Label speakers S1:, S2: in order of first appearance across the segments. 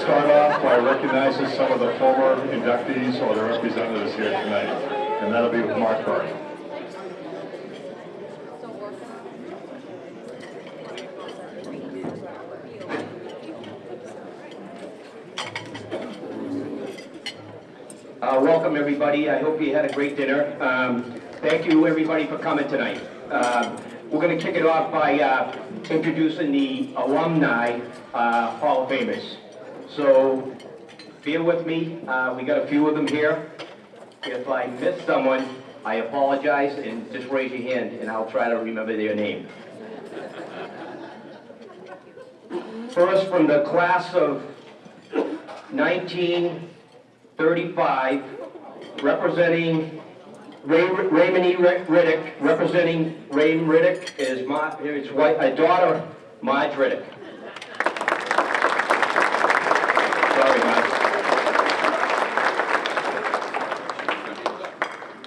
S1: start off by recognizing some of the former inductees or their representatives here tonight, and that'll be with Mark Burke.
S2: Welcome everybody. I hope you had a great dinner. Thank you everybody for coming tonight. We're going to kick it off by introducing the alumni Hall of Famers. So bear with me. We got a few of them here. If I miss someone, I apologize, and just raise your hand and I'll try to remember their name. First, from the class of 1935, representing Raymond E. Riddick, representing Raymond Riddick is his wife, a daughter, Marge Riddick. Sorry, Marge.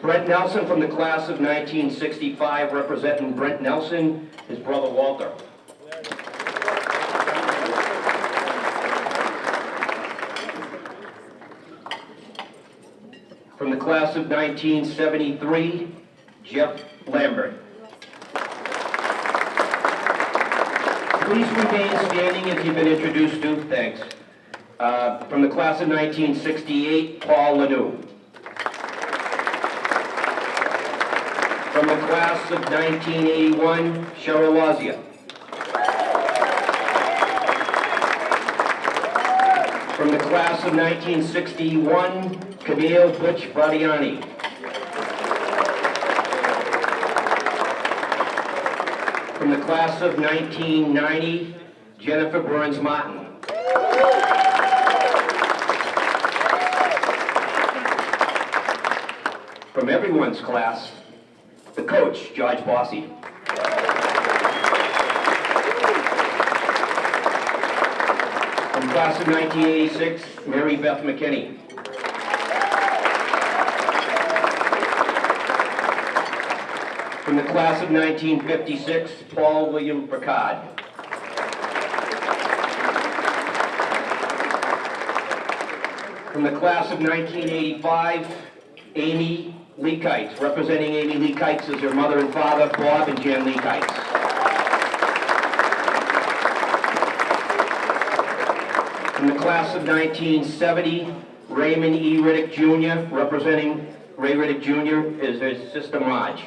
S2: Brent Nelson from the class of 1965, representing Brent Nelson, his brother Walter. From the class of 1973, Jeff Lambert. Please remain standing if you've been introduced to. Thanks. From the class of 1968, Paul Lanou. From the class of 1981, Cheryl Wazia. From the class of 1961, Camille Butch Bardiani. From the class of 1990, Jennifer Burns Martin. From everyone's class, the coach, George Bossy. From class of 1986, Mary Beth McKinney. From the class of 1956, Paul William Picard. From the class of 1985, Amy Leakites, representing Amy Leakites as her mother and father, Bob and Jan Leakites. From the class of 1970, Raymond E. Riddick Jr., representing Ray Riddick Jr. is his sister Marge.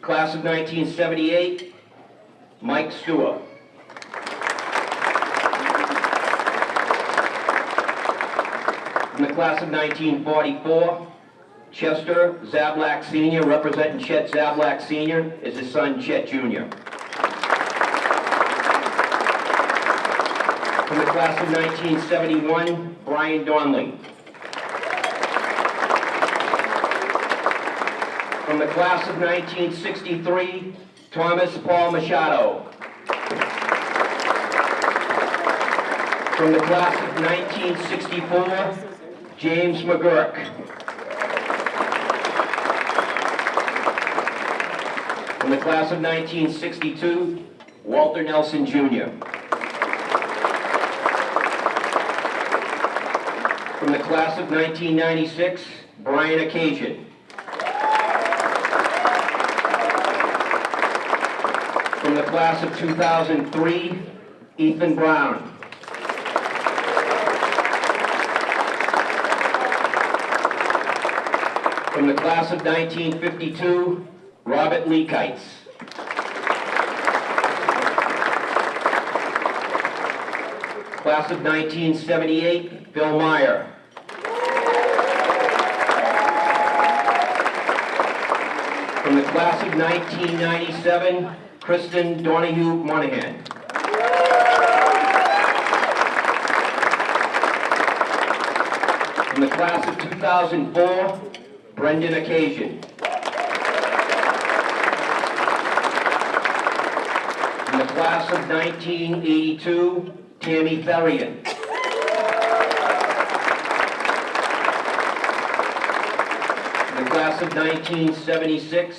S2: Class of 1978, Mike Stewart. From the class of 1944, Chester Zablak Sr., representing Chet Zablak Sr., is his son Chet Jr. From the class of 1971, Brian Donnelly. From the class of 1963, Thomas Paul Machado. From the class of 1964, James McGurk. From the class of 1962, Walter Nelson Jr. From the class of 1996, Brian Occasion. From the class of 2003, Ethan Brown. From the class of 1952, Robert Leakites. Class of 1978, Bill Meyer. From the class of 1997, Kristen Donahue Monahan. From the class of 2004, Brendan Occasion. From the class of 1982, Tammy Therian. From the class of 1976,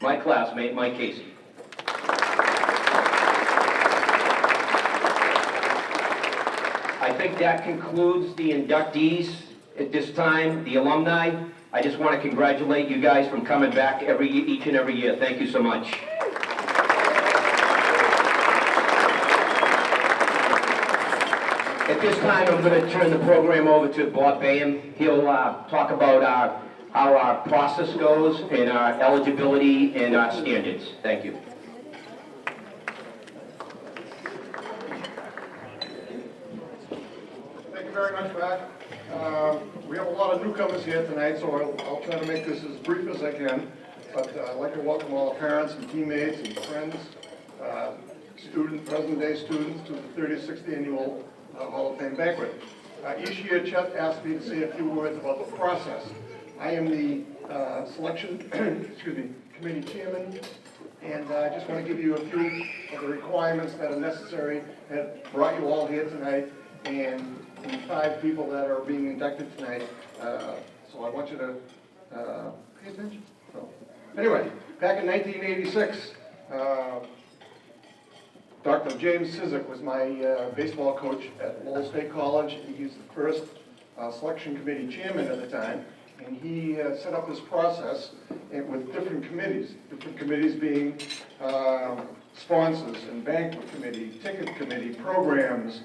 S2: my classmate, Mike Casey. I think that concludes the inductees at this time, the alumni. I just want to congratulate you guys from coming back each and every year. Thank you so much. At this time, I'm going to turn the program over to Bob Bayham. He'll talk about how our process goes and our eligibility and our standards. Thank you.
S3: Thank you very much, Mac. We have a lot of newcomers here tonight, so I'll try to make this as brief as I can. But I'd like to welcome all the parents and teammates and friends, present-day students to the 36th Annual Hall of Fame Banquet. Each year, Chet asked me to say a few words about the process. I am the selection committee chairman, and I just want to give you a few of the requirements that are necessary that brought you all here tonight, and the 5 people that are being inducted tonight. So I want you to pay attention. So, anyway, back in 1986, Dr. James Sizik was my baseball coach at Lowell State College. He's the first selection committee chairman at the time, and he set up this process with different committees being sponsors and banquet committee, ticket committee, programs,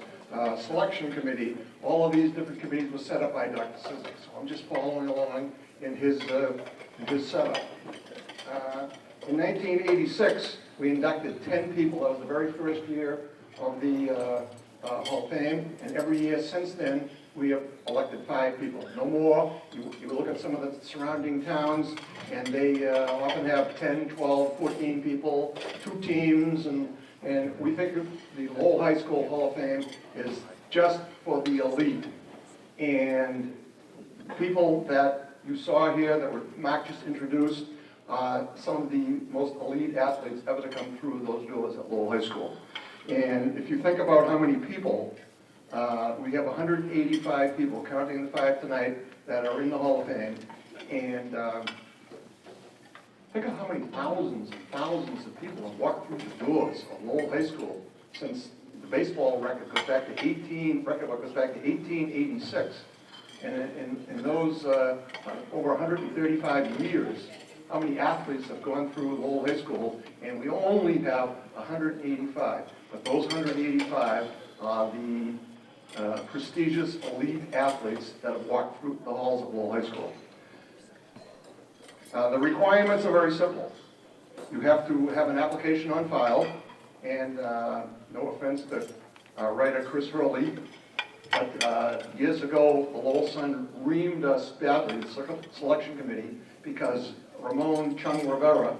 S3: selection committee. All of these different committees were set up by Dr. Sizik, so I'm just following along in his setup. In 1986, we inducted 10 people. That was the very first year of the Hall of Fame, and every year since then, we have elected 5 people, no more. You look at some of the surrounding towns, and they often have 10, 12, 14 people, 2 teams, and we think of the Lowell High School Hall of Fame is just for the elite. And people that you saw here that were Mark just introduced, some of the most elite athletes ever to come through those doors at Lowell High School. And if you think about how many people, we have 185 people, counting the 5 tonight, that are in the Hall of Fame. And think of how many thousands and thousands of people have walked through the doors of Lowell High School since the baseball record goes back to 1886. And in those over 135 years, how many athletes have gone through Lowell High School, and we only have 185. But those 185 are the prestigious elite athletes that have walked through the halls of Lowell High School. The requirements are very simple. You have to have an application on file, and no offense to writer Chris Hurley, but years ago, the Lowell Sun reamed us badly, the selection committee, because Ramon Chung Rivera,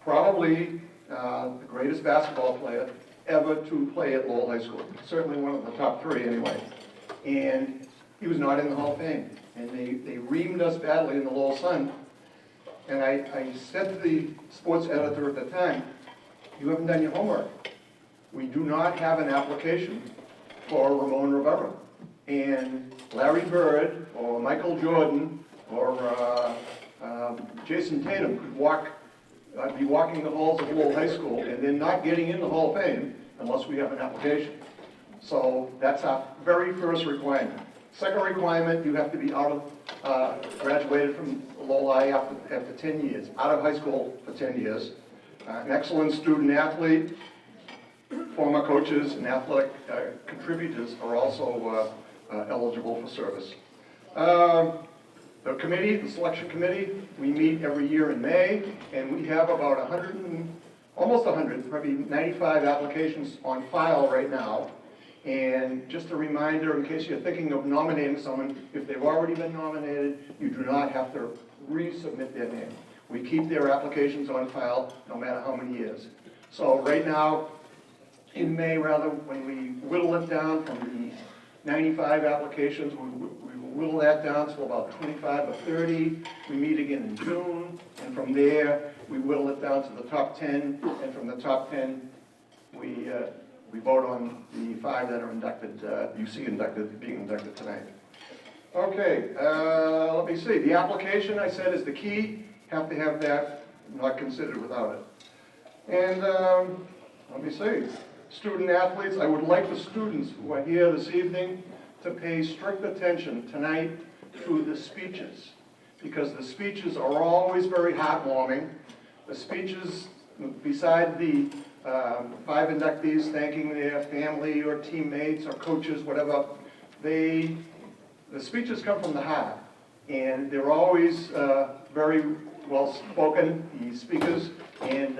S3: probably the greatest basketball player ever to play at Lowell High School, certainly one of the top 3 anyway, and he was not in the Hall of Fame, and they reamed us badly in the Lowell Sun. And I said to the sports editor at the time, you haven't done your homework. We do not have an application for Ramon Rivera. And Larry Bird or Michael Jordan or Jason Tatum could be walking the halls of Lowell High School and then not getting in the Hall of Fame unless we have an application. So that's our very first requirement. Second requirement, you have to be graduated from Lowell High after 10 years, out of high school for 10 years. An excellent student athlete, former coaches and athletic contributors are also eligible for service. The committee, the selection committee, we meet every year in May, and we have about almost 100, probably 95 applications on file right now. And just a reminder, in case you're thinking of nominating someone, if they've already been nominated, you do not have to resubmit their name. We keep their applications on file no matter how many years. So right now, in May rather, when we whittle it down from the 95 applications, we whittle that down to about 25 or 30. We meet again in June, and from there, we whittle it down to the top 10, and from the top 10, we vote on the 5 that are inducted, being inducted tonight. Okay, let me see. The application, I said, is the key. Have to have that, not considered without it. And let me see. student athletes, I would like the students who are here this evening to pay strict attention tonight to the speeches, because the speeches are always very heartwarming. The speeches, beside the 5 inductees thanking their family or teammates or coaches, whatever, the speeches come from the heart, and they're always very well spoken, the speakers, and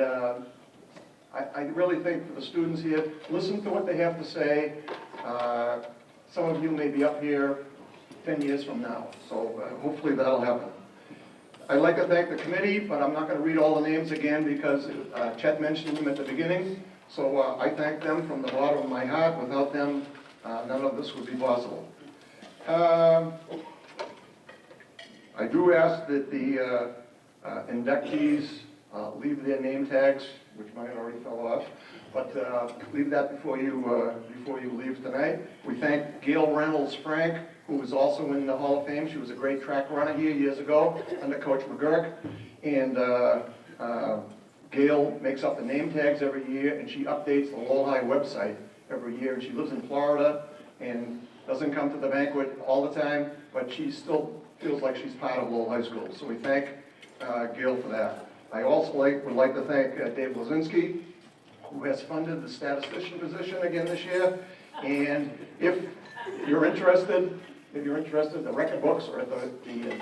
S3: I really think for the students here, listen to what they have to say. Some of you may be up here 10 years from now, so hopefully that'll happen. I'd like to thank the committee, but I'm not going to read all the names again because Chet mentioned them at the beginning. So I thank them from the bottom of my heart. Without them, none of this would be possible. I do ask that the inductees leave their name tags, which mine already fell off, but leave that before you leave tonight. We thank Gail Reynolds Frank, who was also in the Hall of Fame. She was a great track runner here years ago under Coach McGurk. And Gail makes up the name tags every year, and she updates the Lowell High website every year. And she lives in Florida and doesn't come to the banquet all the time, but she still feels like she's part of Lowell High School. So we thank Gail for that. I also would like to thank Dave Lenzi, who has funded the statistician position again this year. And if you're interested, the record books are at the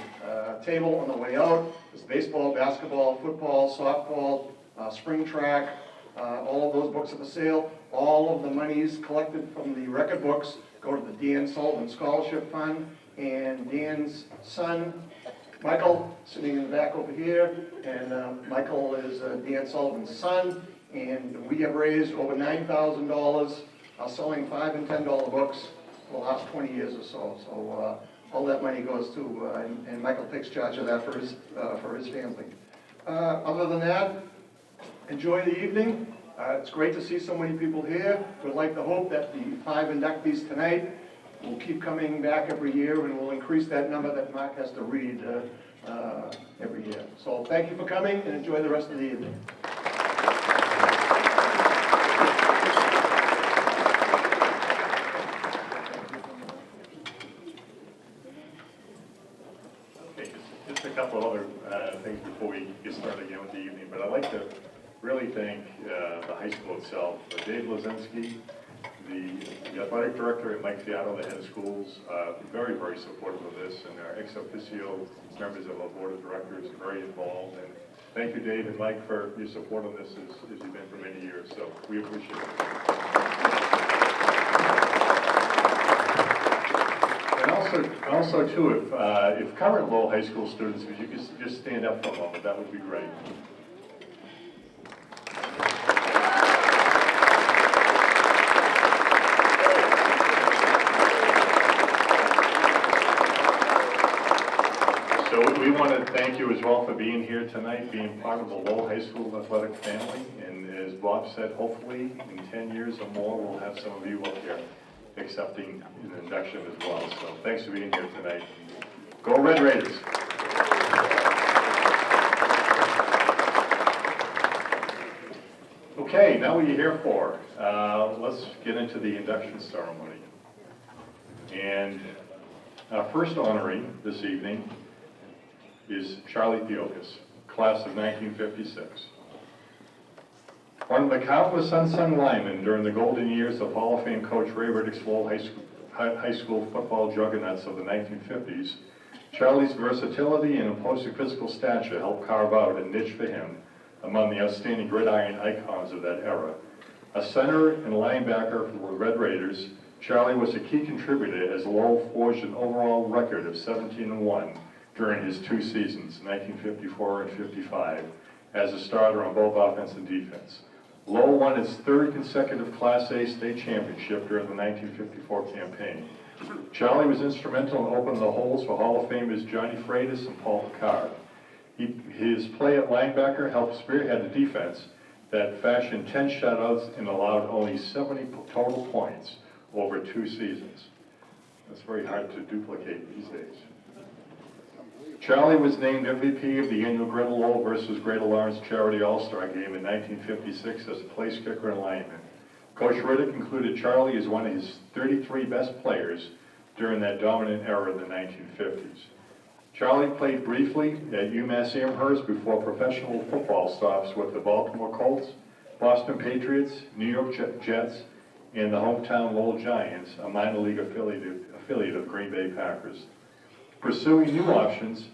S3: table on the way out. There's baseball, basketball, football, softball, spring track, all of those books are for sale. All of the monies collected from the record books go to the Dan Sullivan Scholarship Fund, and Dan's son, Michael, sitting in the back over here, and Michael is Dan Sullivan's son, and we have raised over $9,000 selling $5 and $10 books for the last 20 years or so. So all that money goes to, and Michael takes charge of that for his family. Other than that, enjoy the evening. It's great to see so many people here. We'd like to hope that the 5 inductees tonight will keep coming back every year, and we'll increase that number that Mark has to read every year. So thank you for coming, and enjoy the rest of the evening.
S1: Just a couple of other things before we get started again with the evening, but I'd like to really thank the high school itself. Dave Lenzi, the athletic director, and Mike Fiato, the head of schools, very, very supportive of this, and our ex officio members of our board of directors are very involved. And thank you, Dave and Mike, for your support on this as you've been for many years, so we appreciate it. And also too, if current Lowell High School students, if you could just stand up for a moment, that would be great. So we want to thank you as well for being here tonight, being part of the Lowell High School athletic family. And as Bob said, hopefully in 10 years or more, we'll have some of you up here accepting an induction as well. So thanks for being here tonight. Go Red Raiders! Okay, now what are you here for? Let's get into the induction ceremony. And our first honoree this evening is Charlie Theokas, class of 1956. One of the countless unsung linemen during the golden years of Hall of Fame coach Ray Riddick's Lowell High School football juggernauts of the 1950s, Charlie's versatility and imposing physical stature helped carve out a niche for him among the outstanding gridiron icons of that era. A center and linebacker for the Red Raiders, Charlie was a key contributor as Lowell forged an overall record of 17-1 during his 2 seasons, 1954 and 55, as a starter on both offense and defense. Lowell won its 3rd consecutive Class A state championship during the 1954 campaign. Charlie was instrumental in opening the holes for Hall of Famers Johnny Freitas and Paul Picard. His play at linebacker helped spearhead the defense that fashioned 10 shutouts and allowed only 70 total points over 2 seasons. That's very hard to duplicate these days. Charlie was named MVP of the annual Greater Lowell versus Greater Lawrence Charity All-Star Game in 1956 as a place kicker and lineman. Coach Riddick included Charlie as one of his 33 best players during that dominant era of the 1950s. Charlie played briefly at UMass Amherst before professional football stops with the Baltimore Colts, Boston Patriots, New York Jets, and the hometown Lowell Giants, a minor league affiliate of Green Bay Packers. Pursuing new options,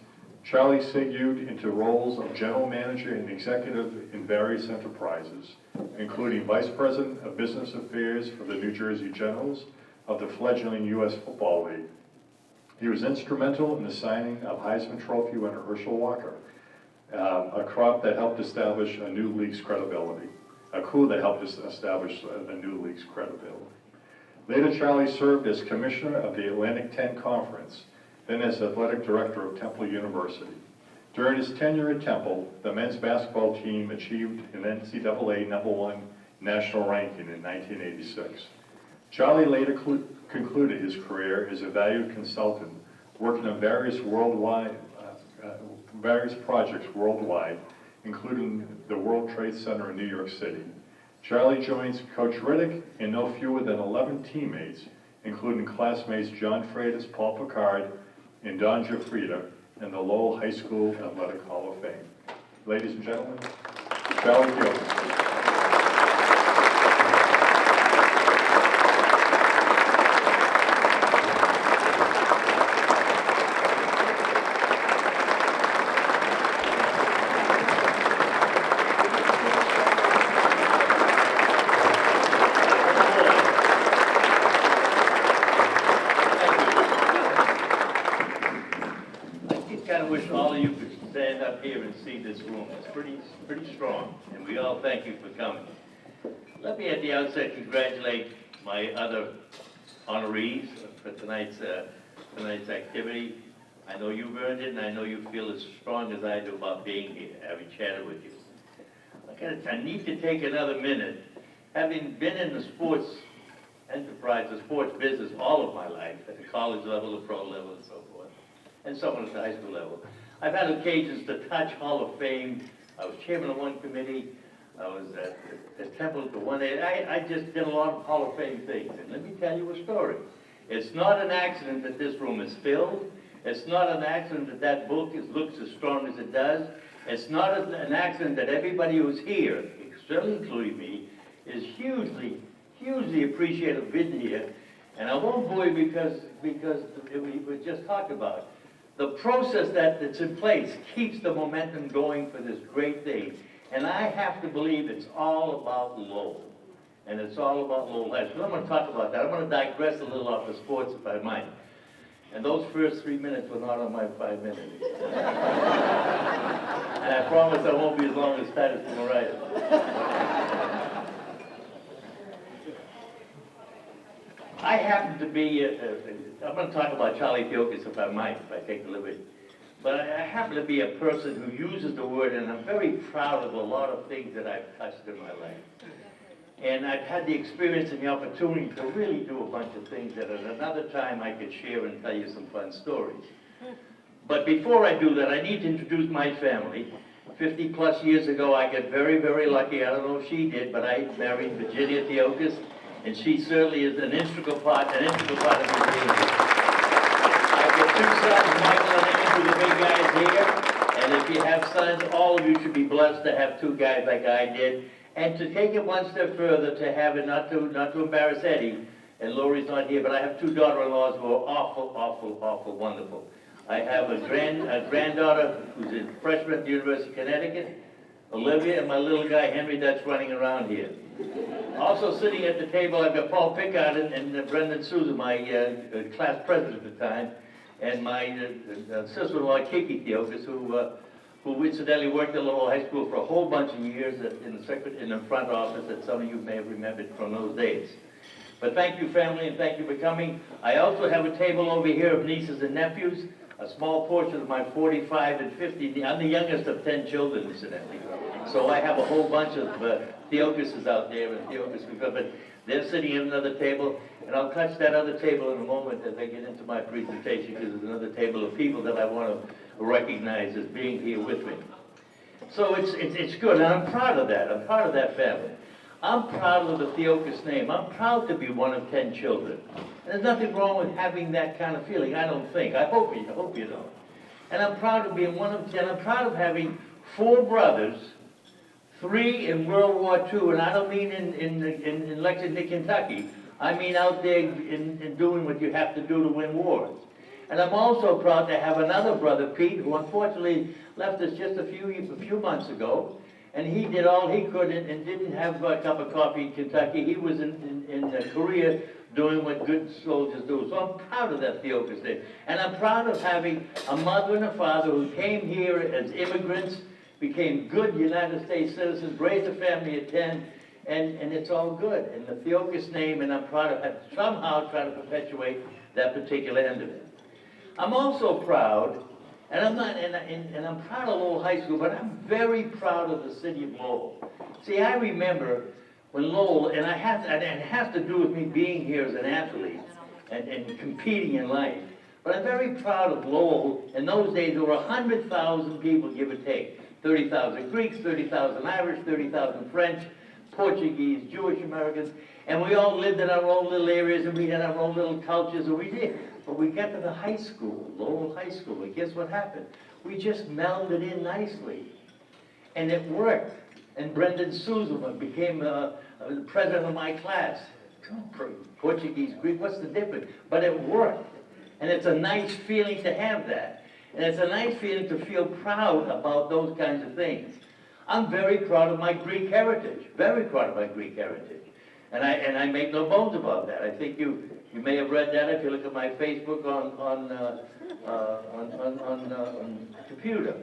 S1: Charlie segued into roles of general manager and executive in various enterprises, including vice president of business affairs for the New Jersey Generals of the fledgling U.S. Football League. He was instrumental in the signing of Heisman Trophy winner Herschel Walker, a crop that helped establish a new league's credibility, a coup that helped establish a new league's credibility. Later, Charlie served as commissioner of the Atlantic 10 Conference, then as athletic director of Temple University. During his tenure at Temple, the men's basketball team achieved an NCAA #1 national ranking in 1986. Charlie later concluded his career as a valued consultant, working on various projects worldwide, including the World Trade Center in New York City. Charlie joins Coach Riddick and no fewer than 11 teammates, including classmates John Freitas, Paul Picard, and Don Giuffrida in the Lowell High School Athletic Hall of Fame. Ladies and gentlemen, Charlie Fielding.
S4: Wish all of you could stand up here and see this room. It's pretty strong, and we all thank you for coming. Let me at the outset congratulate my other honorees for tonight's activity. I know you've earned it, and I know you feel as strong as I do about being here, having chatted with you. I need to take another minute. Having been in the sports enterprise, the sports business all of my life, at the college level, the pro level, and so forth, and someone at the high school level. I've had occasions to touch Hall of Fame. I was chairman of one committee. I was at Temple for one day. I just did a lot of Hall of Fame things. And let me tell you a story. It's not an accident that this room is filled. It's not an accident that that book looks as strong as it does. It's not an accident that everybody who's here, certainly including me, is hugely appreciative of being here. And I won't bore you because we just talked about it. The process that's in place keeps the momentum going for this great thing. And I have to believe it's all about Lowell. And it's all about Lowell High School. I'm going to talk about that. I'm going to digress a little off the sports if I might. And those first 3 minutes were not on my 5 minutes. And I promise I won't be as long as Titus and Mierelles. I happen to be, I'm going to talk about Charlie Fielding if I might, if I take the liberty. But I happen to be a person who uses the word, and I'm very proud of a lot of things that I've touched in my life. And I've had the experience and the opportunity to really do a bunch of things that at another time I could share and tell you some fun stories. But before I do that, I need to introduce my family. 50 plus years ago, I got very, very lucky. I don't know if she did, but I married Virginia Theokas. And she certainly is an integral part of the team. I've got two sons, Michael and Amy, who are the big guys here. And if you have sons, all of you should be blessed to have two guys like I did. And to take it one step further, to have it, not to embarrass Eddie, and Lori's not here, but I have two daughter-in-laws who are awful wonderful. I have a granddaughter who's a freshman at the University of Connecticut, Olivia, and my little guy Henry that's running around here. Also sitting at the table, I've got Paul Pickard and Brendan Souza, my class president at the time, and my sister-in-law Kiki Theokas, who incidentally worked at Lowell High School for a whole bunch of years in the front office that some of you may have remembered from those days. But thank you, family, and thank you for coming. I also have a table over here of nieces and nephews, a small portion of my 45 and 50. I'm the youngest of 10 children, incidentally. So I have a whole bunch of Theokases out there, and Theokas, but they're sitting at another table, and I'll touch that other table in a moment as I get into my presentation, because there's another table of people that I want to recognize as being here with me. So it's good, and I'm proud of that. I'm proud of that family. I'm proud of the Theokas name. I'm proud to be one of 10 children. And there's nothing wrong with having that kind of feeling, I don't think. I hope you don't. And I'm proud of being one of 10. I'm proud of having 4 brothers, 3 in World War II, and I don't mean in Lexington, Kentucky. I mean out there in doing what you have to do to win wars. And I'm also proud to have another brother, Pete, who unfortunately left us just a few months ago. And he did all he could and didn't have a cup of coffee in Kentucky. He was in Korea doing what good soldiers do. So I'm proud of that Theokas thing. And I'm proud of having a mother and a father who came here as immigrants, became good United States citizens, raised a family of 10, and it's all good. And the Theokas name, and I'm proud of somehow try to perpetuate that particular end of it. I'm also proud, and I'm proud of Lowell High School, but I'm very proud of the city of Lowell. See, I remember when Lowell, and it has to do with me being here as an athlete and competing in life, but I'm very proud of Lowell. In those days, there were 100,000 people, give or take. 30,000 Greeks, 30,000 Irish, 30,000 French, Portuguese, Jewish Americans, and we all lived in our own little areas, and we had our own little cultures, and we did. But we got to the high school, Lowell High School, and guess what happened? We just melded in nicely. And it worked. And Brendan Suzelman became the president of my class. Portuguese, Greek, what's the difference? But it worked. And it's a nice feeling to have that. And it's a nice feeling to feel proud about those kinds of things. I'm very proud of my Greek heritage, very proud of my Greek heritage. And I make no bones about that. I think you may have read that if you look at my Facebook on computer.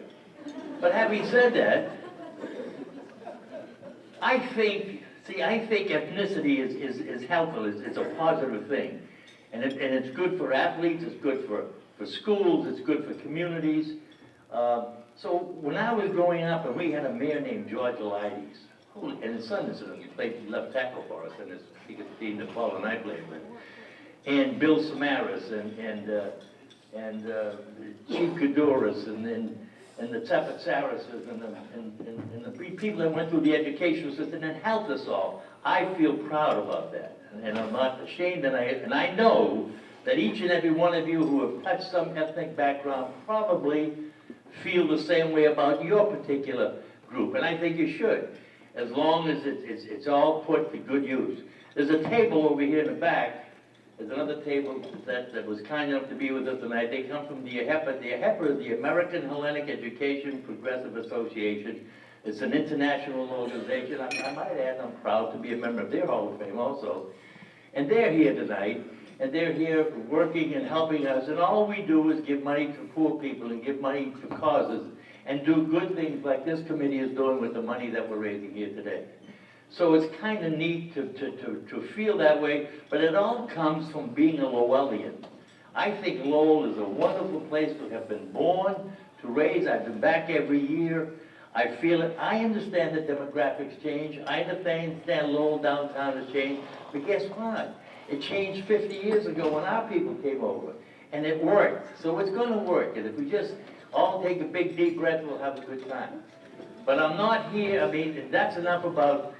S4: But having said that, I think ethnicity is helpful. It's a positive thing, and it's good for athletes. It's good for schools. It's good for communities. So when I was growing up, and we had a mayor named George Elides, and his son played left tackle for us, and his team that Paul and I played with, and Bill Samaras, and Chief Goudouris, and the Tepetsarises, and the people that went through the educational system and helped us all. I feel proud about that, and I'm not ashamed, and I know that each and every one of you who have touched some ethnic background probably feel the same way about your particular group, and I think you should, as long as it's all put to good use. There's a table over here in the back. There's another table that was kind enough to be with us tonight. They come from the AHEPA. The AHEPA is the American Hellenic Education Progressive Association. It's an international organization. I might add, I'm proud to be a member of their Hall of Fame also. And they're here tonight, and they're here working and helping us. And all we do is give money to poor people and give money to causes and do good things like this committee is doing with the money that we're raising here today. So it's kind of neat to feel that way, but it all comes from being a Lowellian. I think Lowell is a wonderful place to have been born, to raise. I've been back every year. I feel it. I understand that demographics change. I understand Lowell downtown has changed. But guess what? It changed 50 years ago when our people came over, and it worked. So it's going to work. And if we just all take a big deep breath, we'll have a good time. But I'm not here. I mean, that's enough about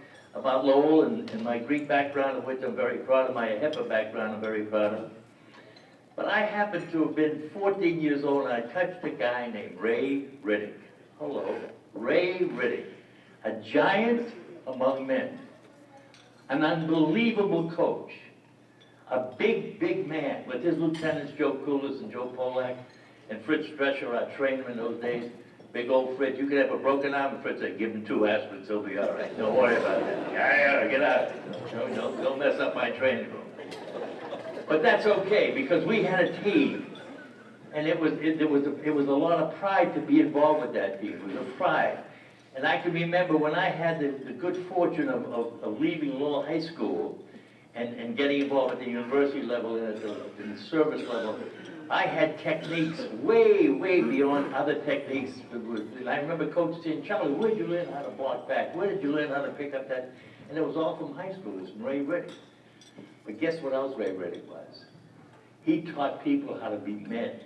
S4: Lowell and my Greek background, of which I'm very proud of, my AHEPA background I'm very proud of. But I happen to have been 14 years old, and I touched a guy named Ray Riddick. Hello, Ray Riddick, a giant among men, an unbelievable coach, a big, big man with his lieutenants, Joe Koulis and Joe Polak, and Fritz Drescher, our trainer in those days. Big old Fritz, you could have a broken arm, and Fritz said, give him 2 aspirins, he'll be all right. Don't worry about that. Yeah, get out. Don't mess up my training room. But that's okay, because we had a team, and it was a lot of pride to be involved with that team. It was a pride. And I can remember when I had the good fortune of leaving Lowell High School and getting involved at the university level and at the service level, I had techniques way, way beyond other techniques. I remember Coach saying, Charlie, where did you learn how to block back? Where did you learn how to pick up that? And it was all from high school. It was from Ray Riddick. But guess what else Ray Riddick was? He taught people how to be men.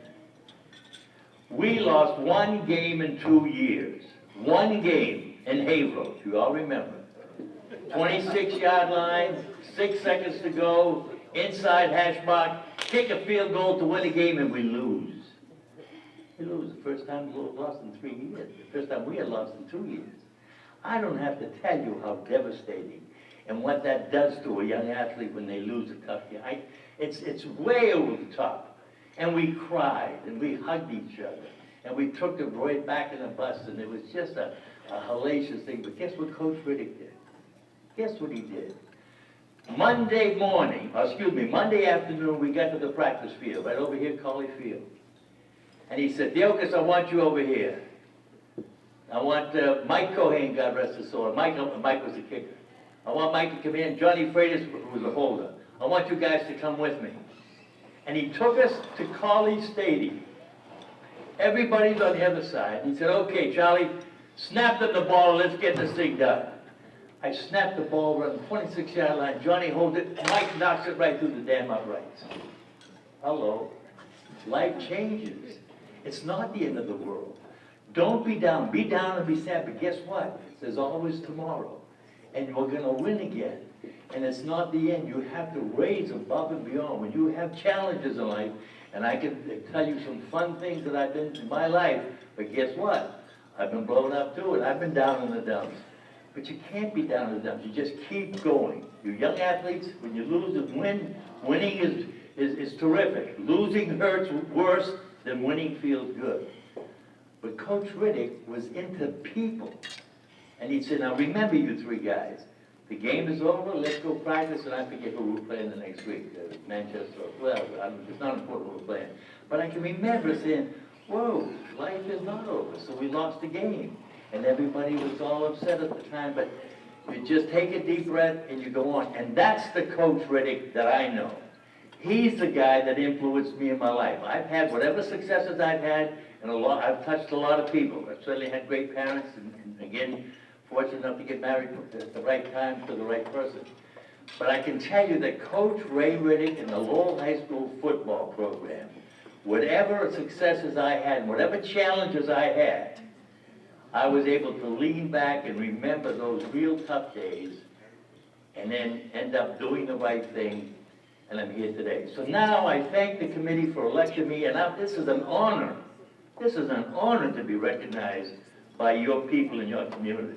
S4: We lost 1 game in 2 years. 1 game in Haverhill, you all remember. 26-yard line, 6 seconds to go, inside hash mark, kick a field goal to win the game, and we lose. We lose the first time we lost in 3 years, the first time we had lost in 2 years. I don't have to tell you how devastating and what that does to a young athlete when they lose a tough game. It's way over the top. And we cried, and we hugged each other, and we took them right back in the bus, and it was just a hellacious thing. But guess what Coach Riddick did? Guess what he did? Monday afternoon, we got to the practice field, right over here, Colley Field. And he said, Diokas, I want you over here. I want Mike Cohen, God rest his soul. Mike was the kicker. I want Mike to come in, Johnny Freitas, who was the holder. I want you guys to come with me. And he took us to Colley Stadium. Everybody's on the other side. He said, okay, Charlie, snap them the ball, let's get this thing done. I snapped the ball, run the 26-yard line, Johnny holds it, Mike knocks it right through the damn uprights. Hello. Life changes. It's not the end of the world. Don't be down. Be down and be sad, but guess what? There's always tomorrow. And we're going to win again. And it's not the end. You have to raise above and beyond. When you have challenges in life, and I can tell you some fun things that I've been in my life, but guess what? I've been blown up too, and I've been down in the dumps. But you can't be down in the dumps. You just keep going. You young athletes, when you lose and win, winning is terrific. Losing hurts worse than winning feels good. But Coach Riddick was into people. And he'd say, now remember you three guys. The game is over, let's go practice, and I forget who we're playing the next week. Manchester, well, it's not important who we're playing. But I can remember saying, whoa, life is not over, so we lost the game. And everybody was all upset at the time, but you just take a deep breath and you go on. And that's the Coach Riddick that I know. He's the guy that influenced me in my life. I've had whatever successes I've had, and I've touched a lot of people. I've certainly had great parents, and again, fortunate enough to get married at the right time to the right person. But I can tell you that Coach Ray Riddick in the Lowell High School football program, whatever successes I had, whatever challenges I had, I was able to lean back and remember those real tough days and then end up doing the right thing, and I'm here today. So now I thank the committee for electing me, and this is an honor. This is an honor to be recognized by your people in your community.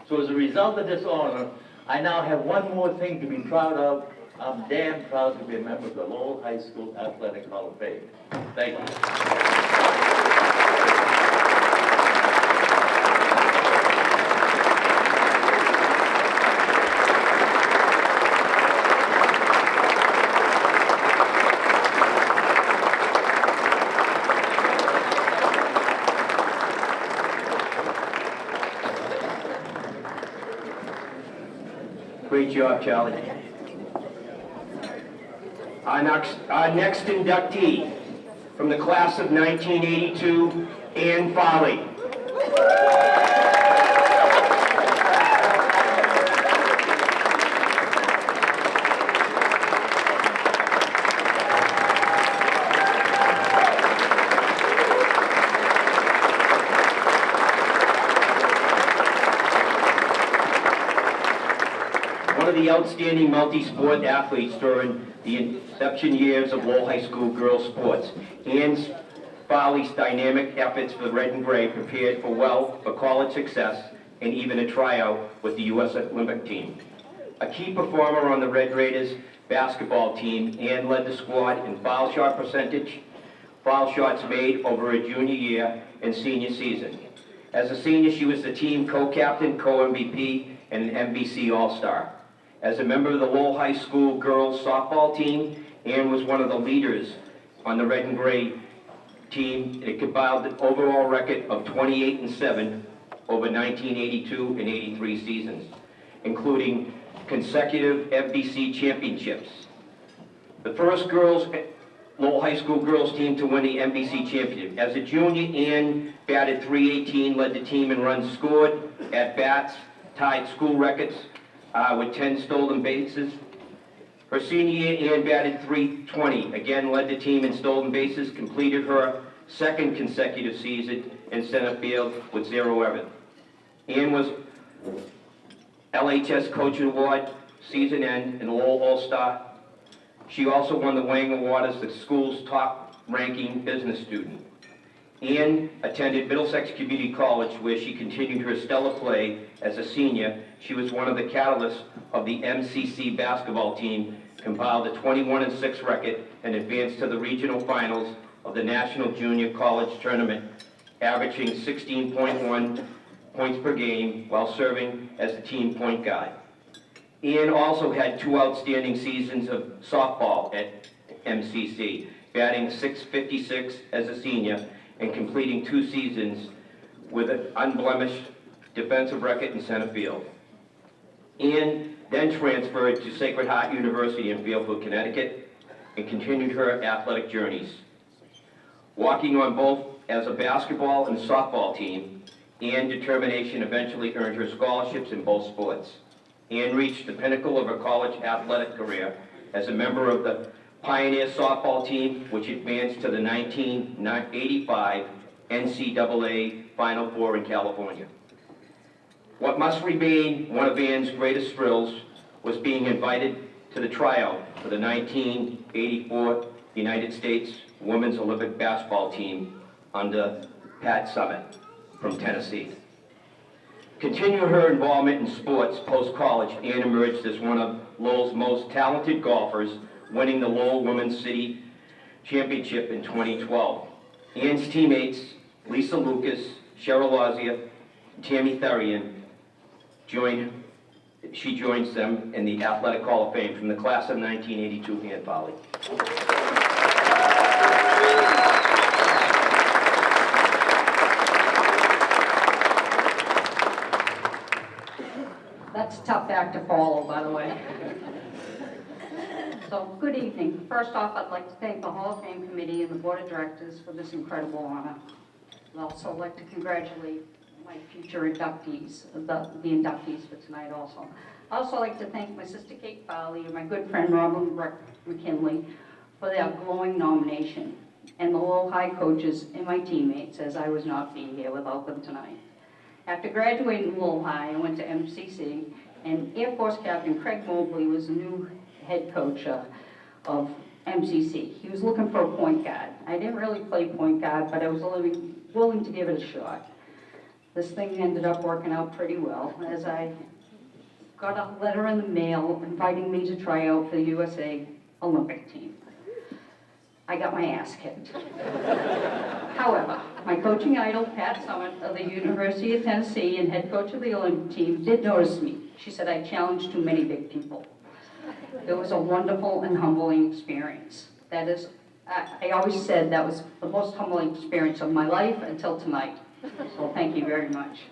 S4: So as a result of this honor, I now have one more thing to be proud of. I'm damn proud to be a member of the Lowell High School Athletic Hall of Fame. Thank you.
S2: Great job, Charlie. Our next inductee from the class of 1982, Ann Farley. One of the outstanding multi-sport athletes during the inception years of Lowell High School girls sports. Ann Farley's dynamic efforts for Red and Gray prepared for college success and even a tryout with the U.S. Olympic team. A key performer on the Red Raiders basketball team, Ann led the squad in foul shot percentage, foul shots made over her junior year and senior season. As a senior, she was the team co-captain, co-MVP, and an NBC All-Star. As a member of the Lowell High School girls softball team, Ann was one of the leaders on the Red and Gray team. It compiled an overall record of 28-7 over 1982 and 83 seasons, including consecutive FBC championships. The first Lowell High School girls team to win the NBC championship. As a junior, Ann batted .318, led the team in runs scored, at bats, tied school records with 10 stolen bases. Her senior year, Ann batted .320, again led the team in stolen bases, completed her second consecutive season in center field with 0 errors. Ann was LHS Coach Award, season end, and Lowell All-Star. She also won the Wang Award as the school's top-ranking business student. Ann attended Middlesex Community College, where she continued her stellar play as a senior. She was one of the catalysts of the MCC basketball team, compiled a 21-6 record, and advanced to the regional finals of the National Junior College Tournament, averaging 16.1 points per game while serving as the team point guard. Ian also had 2 outstanding seasons of softball at MCC, batting .656 as a senior and completing 2 seasons with an unblemished defensive record in center field. Ian then transferred to Sacred Heart University in Fairfield, Connecticut, and continued her athletic journeys. Walking on both as a basketball and softball team, Ian's determination eventually earned her scholarships in both sports. Ian reached the pinnacle of her college athletic career as a member of the Pioneer softball team, which advanced to the 1985 NCAA Final Four in California. What must remain one of Ann's greatest thrills was being invited to the tryout for the 1984 United States Women's Olympic basketball team under Pat Summitt from Tennessee. Continuing her involvement in sports post-college, Ann emerged as one of Lowell's most talented golfers, winning the Lowell Women's City Championship in 2012. Ann's teammates, Lisa Lucas, Cheryl Lozia, and Tammy Therian, she joins them in the Athletic Hall of Fame from the class of 1982 hand volley.
S5: That's a tough act to follow, by the way. So, good evening. First off, I'd like to thank the Hall of Fame Committee and the Board of Directors for this incredible honor. I'd also like to congratulate my future inductees, the inductees for tonight also. I'd also like to thank my sister Kate Farley and my good friend Robin McKinley for their glowing nomination, and the Lowell High coaches and my teammates, as I would not be here without them tonight. After graduating from Lowell High, I went to MCC, and Air Force Captain Craig Mobley was the new head coach of MCC. He was looking for a point guard. I didn't really play point guard, but I was willing to give it a shot. This thing ended up working out pretty well, as I got a letter in the mail inviting me to try out for the USA Olympic team. I got my ass kicked. However, my coaching idol, Pat Summitt of the University of Tennessee and head coach of the Olympic team, did notice me. She said I challenged too many big people. It was a wonderful and humbling experience. That is, I always said that was the most humbling experience of my life until tonight. So thank you very much.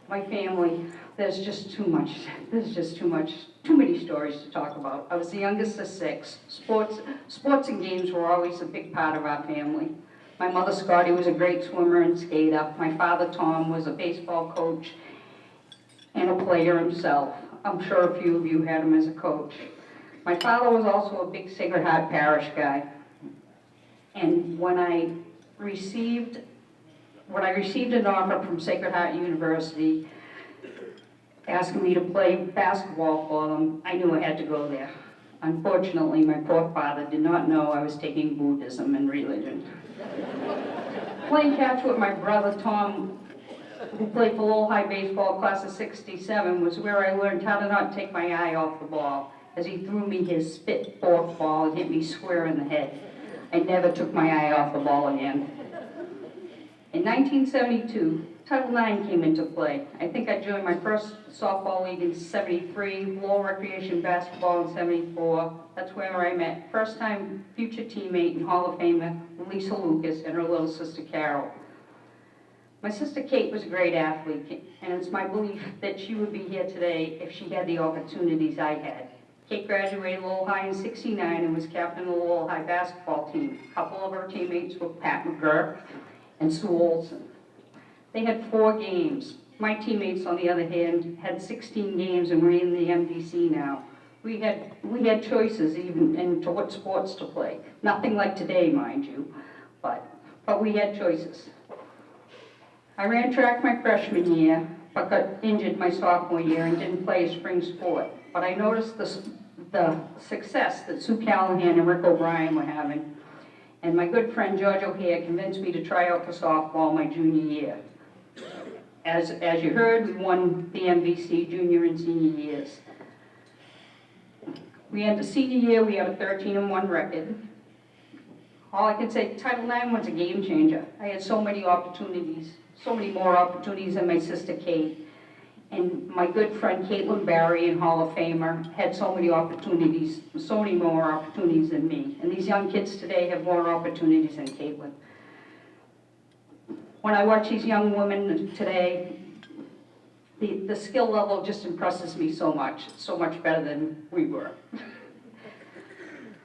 S5: My family, there's just too many stories to talk about. I was the youngest of 6. Sports and games were always a big part of our family. My mother, Scotty, was a great swimmer and skater. My father, Tom, was a baseball coach and a player himself. I'm sure a few of you had him as a coach. My father was also a big Sacred Heart Parish guy. And when I received an offer from Sacred Heart University asking me to play basketball for them, I knew I had to go there. Unfortunately, my poor father did not know I was taking Buddhism and religion. Playing catch with my brother Tom, who played for Lowell High baseball class of '67, was where I learned how to not take my eye off the ball, as he threw me his spit fork ball and hit me square in the head. I never took my eye off the ball again. In 1972, Title IX came into play. I think I joined my first softball league in '73, Lowell Recreation Basketball in '74. That's where I met first-time future teammate and Hall of Famer Lisa Lucas and her little sister Carol. My sister Kate was a great athlete, and it's my belief that she would be here today if she had the opportunities I had. Kate graduated Lowell High in '69 and was captain of the Lowell High basketball team. A couple of her teammates were Pat McGurk and Sue Olson. They had 4 games. My teammates, on the other hand, had 16 games and we're in the MDC now. We had choices even into what sports to play. Nothing like today, mind you, but we had choices. I ran track my freshman year. but got injured my sophomore year and didn't play a spring sport. But I noticed the success that Sue Callahan and Rick O'Brien were having. And my good friend George O'Hare convinced me to try out for softball my junior year. As you heard, we won the MVC junior and senior years. We had the senior year, we had a 13-1 record. All I can say, Title IX was a game changer. I had so many opportunities, so many more opportunities than my sister Kate. And my good friend Caitlin Barry, and Hall of Famer, had so many opportunities, so many more opportunities than me. And these young kids today have more opportunities than Caitlin. When I watch these young women today, the skill level just impresses me so much. It's so much better than we were.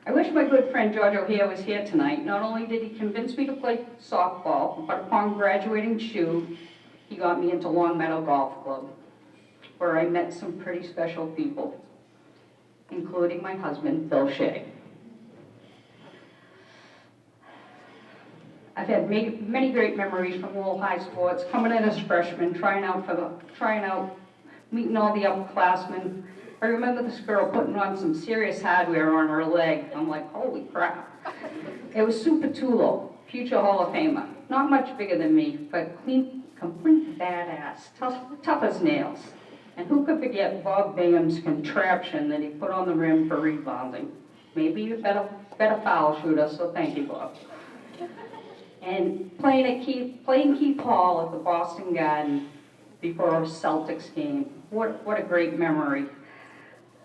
S5: I wish my good friend George O'Hare was here tonight. Not only did he convince me to play softball, but upon graduating SHU, he got me into Long Meadow Golf Club, where I met some pretty special people, including my husband, Phil Shea. I've had many great memories from Lowell High sports, coming in as freshmen, trying out, meeting all the upperclassmen. I remember this girl putting on some serious hardware on her leg. I'm like, holy crap. It was Sue Petullo, future Hall of Famer. Not much bigger than me, but complete badass, tough as nails. And who could forget Bob Bingham's contraption that he put on the rim for rebounding? Maybe a better foul shooter, so thank you, Bob. And playing Keith Hall at the Boston Garden before a Celtics game. What a great memory.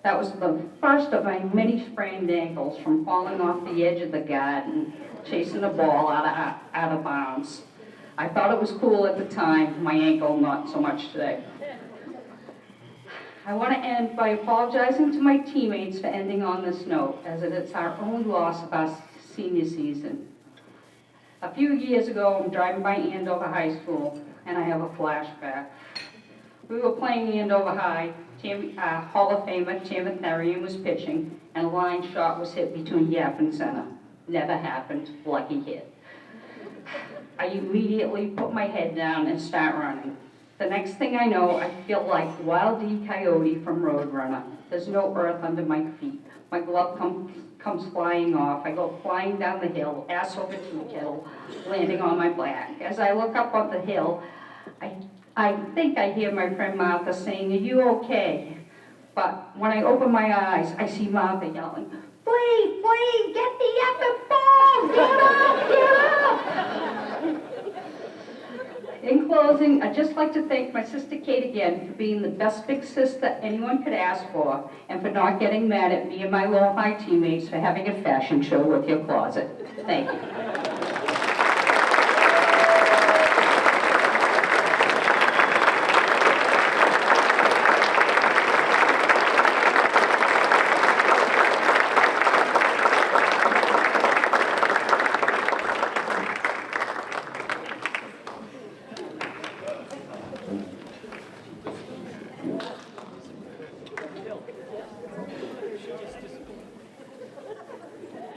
S5: That was the first of my many sprained ankles from falling off the edge of the garden, chasing a ball out of bounds. I thought it was cool at the time, my ankle not so much today. I want to end by apologizing to my teammates for ending on this note, as it is our own loss of our senior season. A few years ago, I'm driving by Andover High School, and I have a flashback. We were playing Andover High. Hall of Famer Tammy Therian was pitching, and a line shot was hit between Yap and center. Never happened. Lucky hit. I immediately put my head down and start running. The next thing I know, I feel like Wild E. Coyote from Roadrunner. There's no earth under my feet. My glove comes flying off. I go flying down the hill, ass over tea kettle, landing on my back. As I look up on the hill, I think I hear my friend Martha saying, "Are you okay?" But when I open my eyes, I see Martha yelling, "Flee, get the effing ball! Get up! In closing, I'd just like to thank my sister Kate again for being the best big sister anyone could ask for, and for not getting mad at me and my Lowell High teammates for having a fashion show with your closet. Thank you.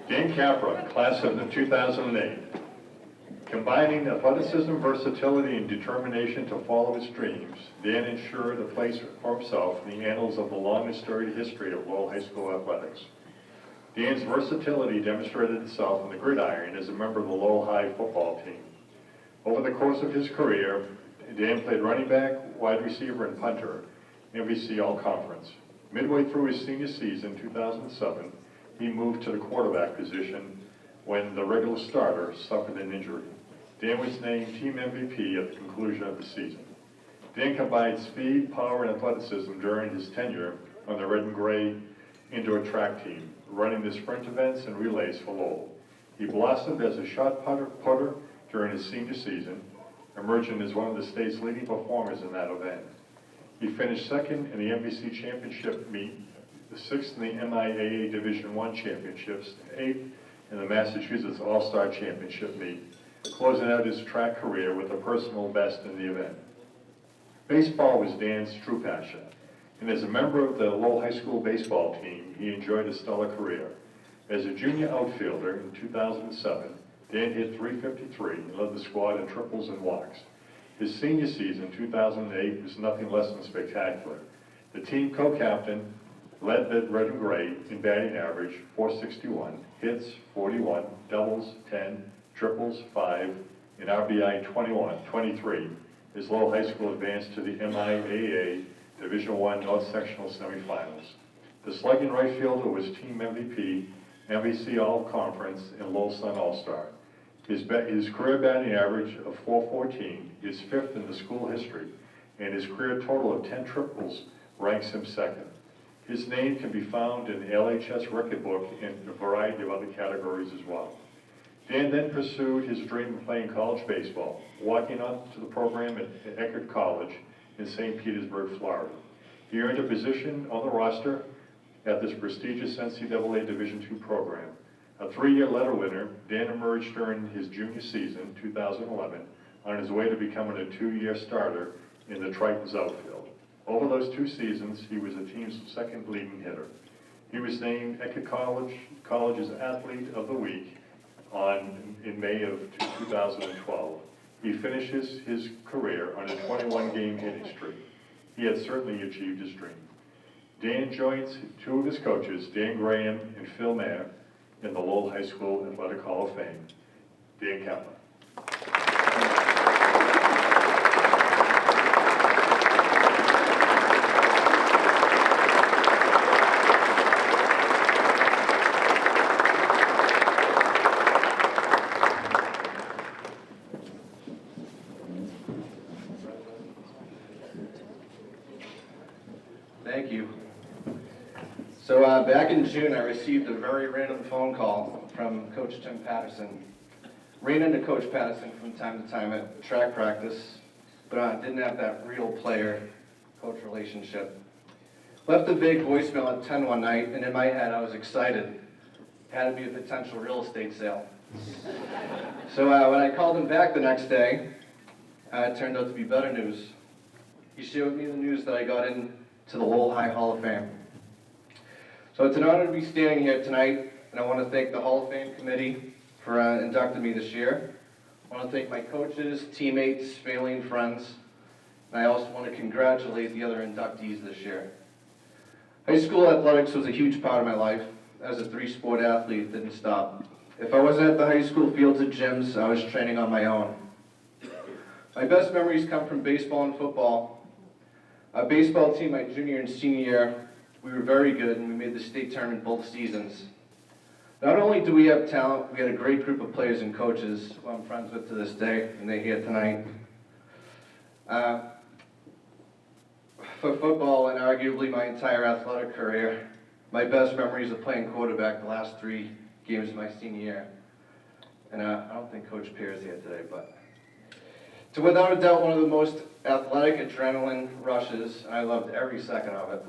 S1: Dan Capra, class of 2008. Combining athleticism, versatility, and determination to follow his dreams, Dan ensured a place for himself in the annals of the long and storied history of Lowell High School athletics. Dan's versatility demonstrated itself on the gridiron as a member of the Lowell High football team. Over the course of his career, Dan played running back, wide receiver, and punter, MVC All-Conference. Midway through his senior season, 2007, he moved to the quarterback position when the regular starter suffered an injury. Dan was named team MVP at the conclusion of the season. Dan combined speed, power, and athleticism during his tenure on the red and gray indoor track team, running the sprint events and relays for Lowell. He blossomed as a shot putter during his senior season, emerging as one of the state's leading performers in that event. He finished second in the MVC championship meet, the sixth in the MIAA Division I championships, eighth in the Massachusetts All-Star Championship meet, closing out his track career with a personal best in the event. Baseball was Dan's true passion, and as a member of the Lowell High School baseball team, he enjoyed a stellar career. As a junior outfielder in 2007, Dan hit .353 and led the squad in triples and walks. His senior season, 2008, was nothing less than spectacular. The team co-captain led the red and gray in batting average, 461, hits, 41, doubles, 10, triples, 5, and RBI 23, as Lowell High School advanced to the MIAA Division I North Sectional Semifinals. The slugging right fielder was team MVP, MVC All-Conference, and Lowell Sun All-Star. His career batting average of 414 is fifth in the school history, and his career total of 10 triples ranks him second. His name can be found in the LHS record book in a variety of other categories as well. Dan then pursued his dream of playing college baseball, walking on to the program at Eckerd College in St. Petersburg, Florida. He earned a position on the roster at this prestigious NCAA Division II program. A 3-year letter winner, Dan emerged during his junior season, 2011, on his way to becoming a 2-year starter in the Triton's outfield. Over those 2 seasons, he was the team's second leading hitter. He was named Eckerd College's Athlete of the Week in May of 2012. He finishes his career on a 21-game hitting streak. He had certainly achieved his dream. Dan joins 2 of his coaches, Dan Graham and Phil Mayer, in the Lowell High School Athletic Hall of Fame. Dan Kaplan.
S6: Thank you. So back in June, I received a very random phone call from Coach Tim Patterson. Ran into Coach Patterson from time to time at track practice, but didn't have that real player-coach relationship. Left a big voicemail at 10 one night, and in my head, I was excited. It had to be a potential real estate sale. So when I called him back the next day, it turned out to be better news. He showed me the news that I got into the Lowell High Hall of Fame. So it's an honor to be standing here tonight, and I want to thank the Hall of Fame committee for inducting me this year. I want to thank my coaches, teammates, family, and friends, and I also want to congratulate the other inductees this year. High school athletics was a huge part of my life. As a 3-sport athlete, it didn't stop. If I wasn't at the high school fields and gyms, I was training on my own. My best memories come from baseball and football. Our baseball team, my junior and senior year, we were very good, and we made the state tournament both seasons. Not only do we have talent, we had a great group of players and coaches who I'm friends with to this day, and they're here tonight. For football and arguably my entire athletic career, my best memories of playing quarterback the last 3 games of my senior year. And I don't think Coach Pierre is here today, but to without a doubt one of the most athletic adrenaline rushes, and I loved every second of it.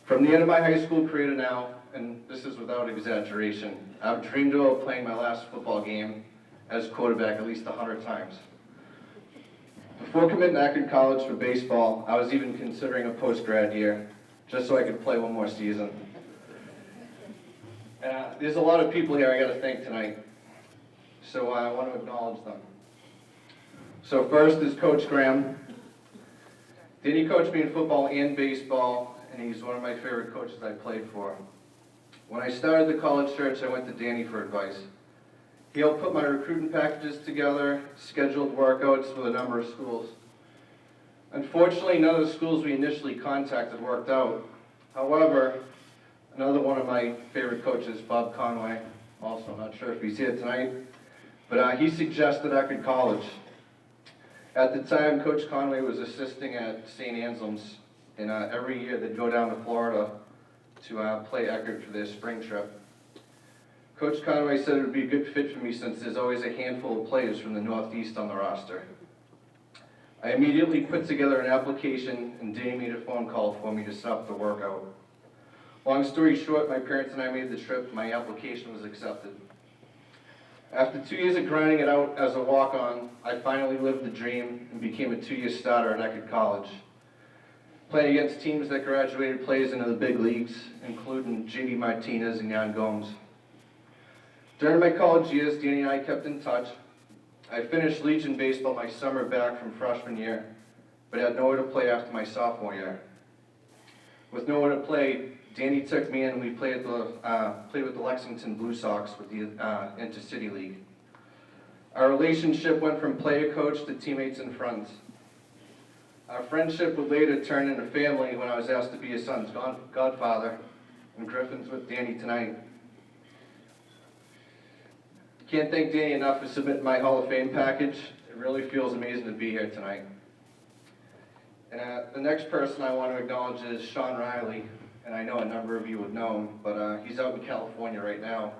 S6: From the end of my high school career to now, and this is without exaggeration, I've dreamed about playing my last football game as quarterback at least 100 times. Before committing to Dracut College for baseball, I was even considering a post-grad year, just so I could play one more season. There's a lot of people here I got to thank tonight, so I want to acknowledge them. So first is Coach Graham. Danny coached me in football and baseball, and he's one of my favorite coaches I played for. When I started the college search, I went to Danny for advice. He helped put my recruiting packages together, scheduled workouts with a number of schools. Unfortunately, none of the schools we initially contacted worked out. However, another one of my favorite coaches, Bob Conway, also not sure if he's here tonight, but he suggested Dracut College. At the time, Coach Conway was assisting at St. Anselm's, and every year they'd go down to Florida to play Dracut for their spring trip. Coach Conway said it would be a good fit for me since there's always a handful of players from the Northeast on the roster. I immediately put together an application, and Danny made a phone call for me to set up the workout. Long story short, my parents and I made the trip. My application was accepted. After 2 years of grinding it out as a walk-on, I finally lived the dream and became a 2-year starter at Dracut College, playing against teams that graduated players into the big leagues, including J.D. Martinez and Jan Gomes. During my college years, Danny and I kept in touch. I finished Legion baseball my summer back from freshman year, but had nowhere to play after my sophomore year. With nowhere to play, Danny took me in and we played with the Lexington Blue Sox with the Intercity League. Our relationship went from player coach to teammates and friends. Our friendship would later turn into family when I was asked to be his son's godfather, and Griffin's with Danny tonight. Can't thank Danny enough for submitting my Hall of Fame package. It really feels amazing to be here tonight. And the next person I want to acknowledge is Sean Riley, and I know a number of you would know him, but he's out in California right now.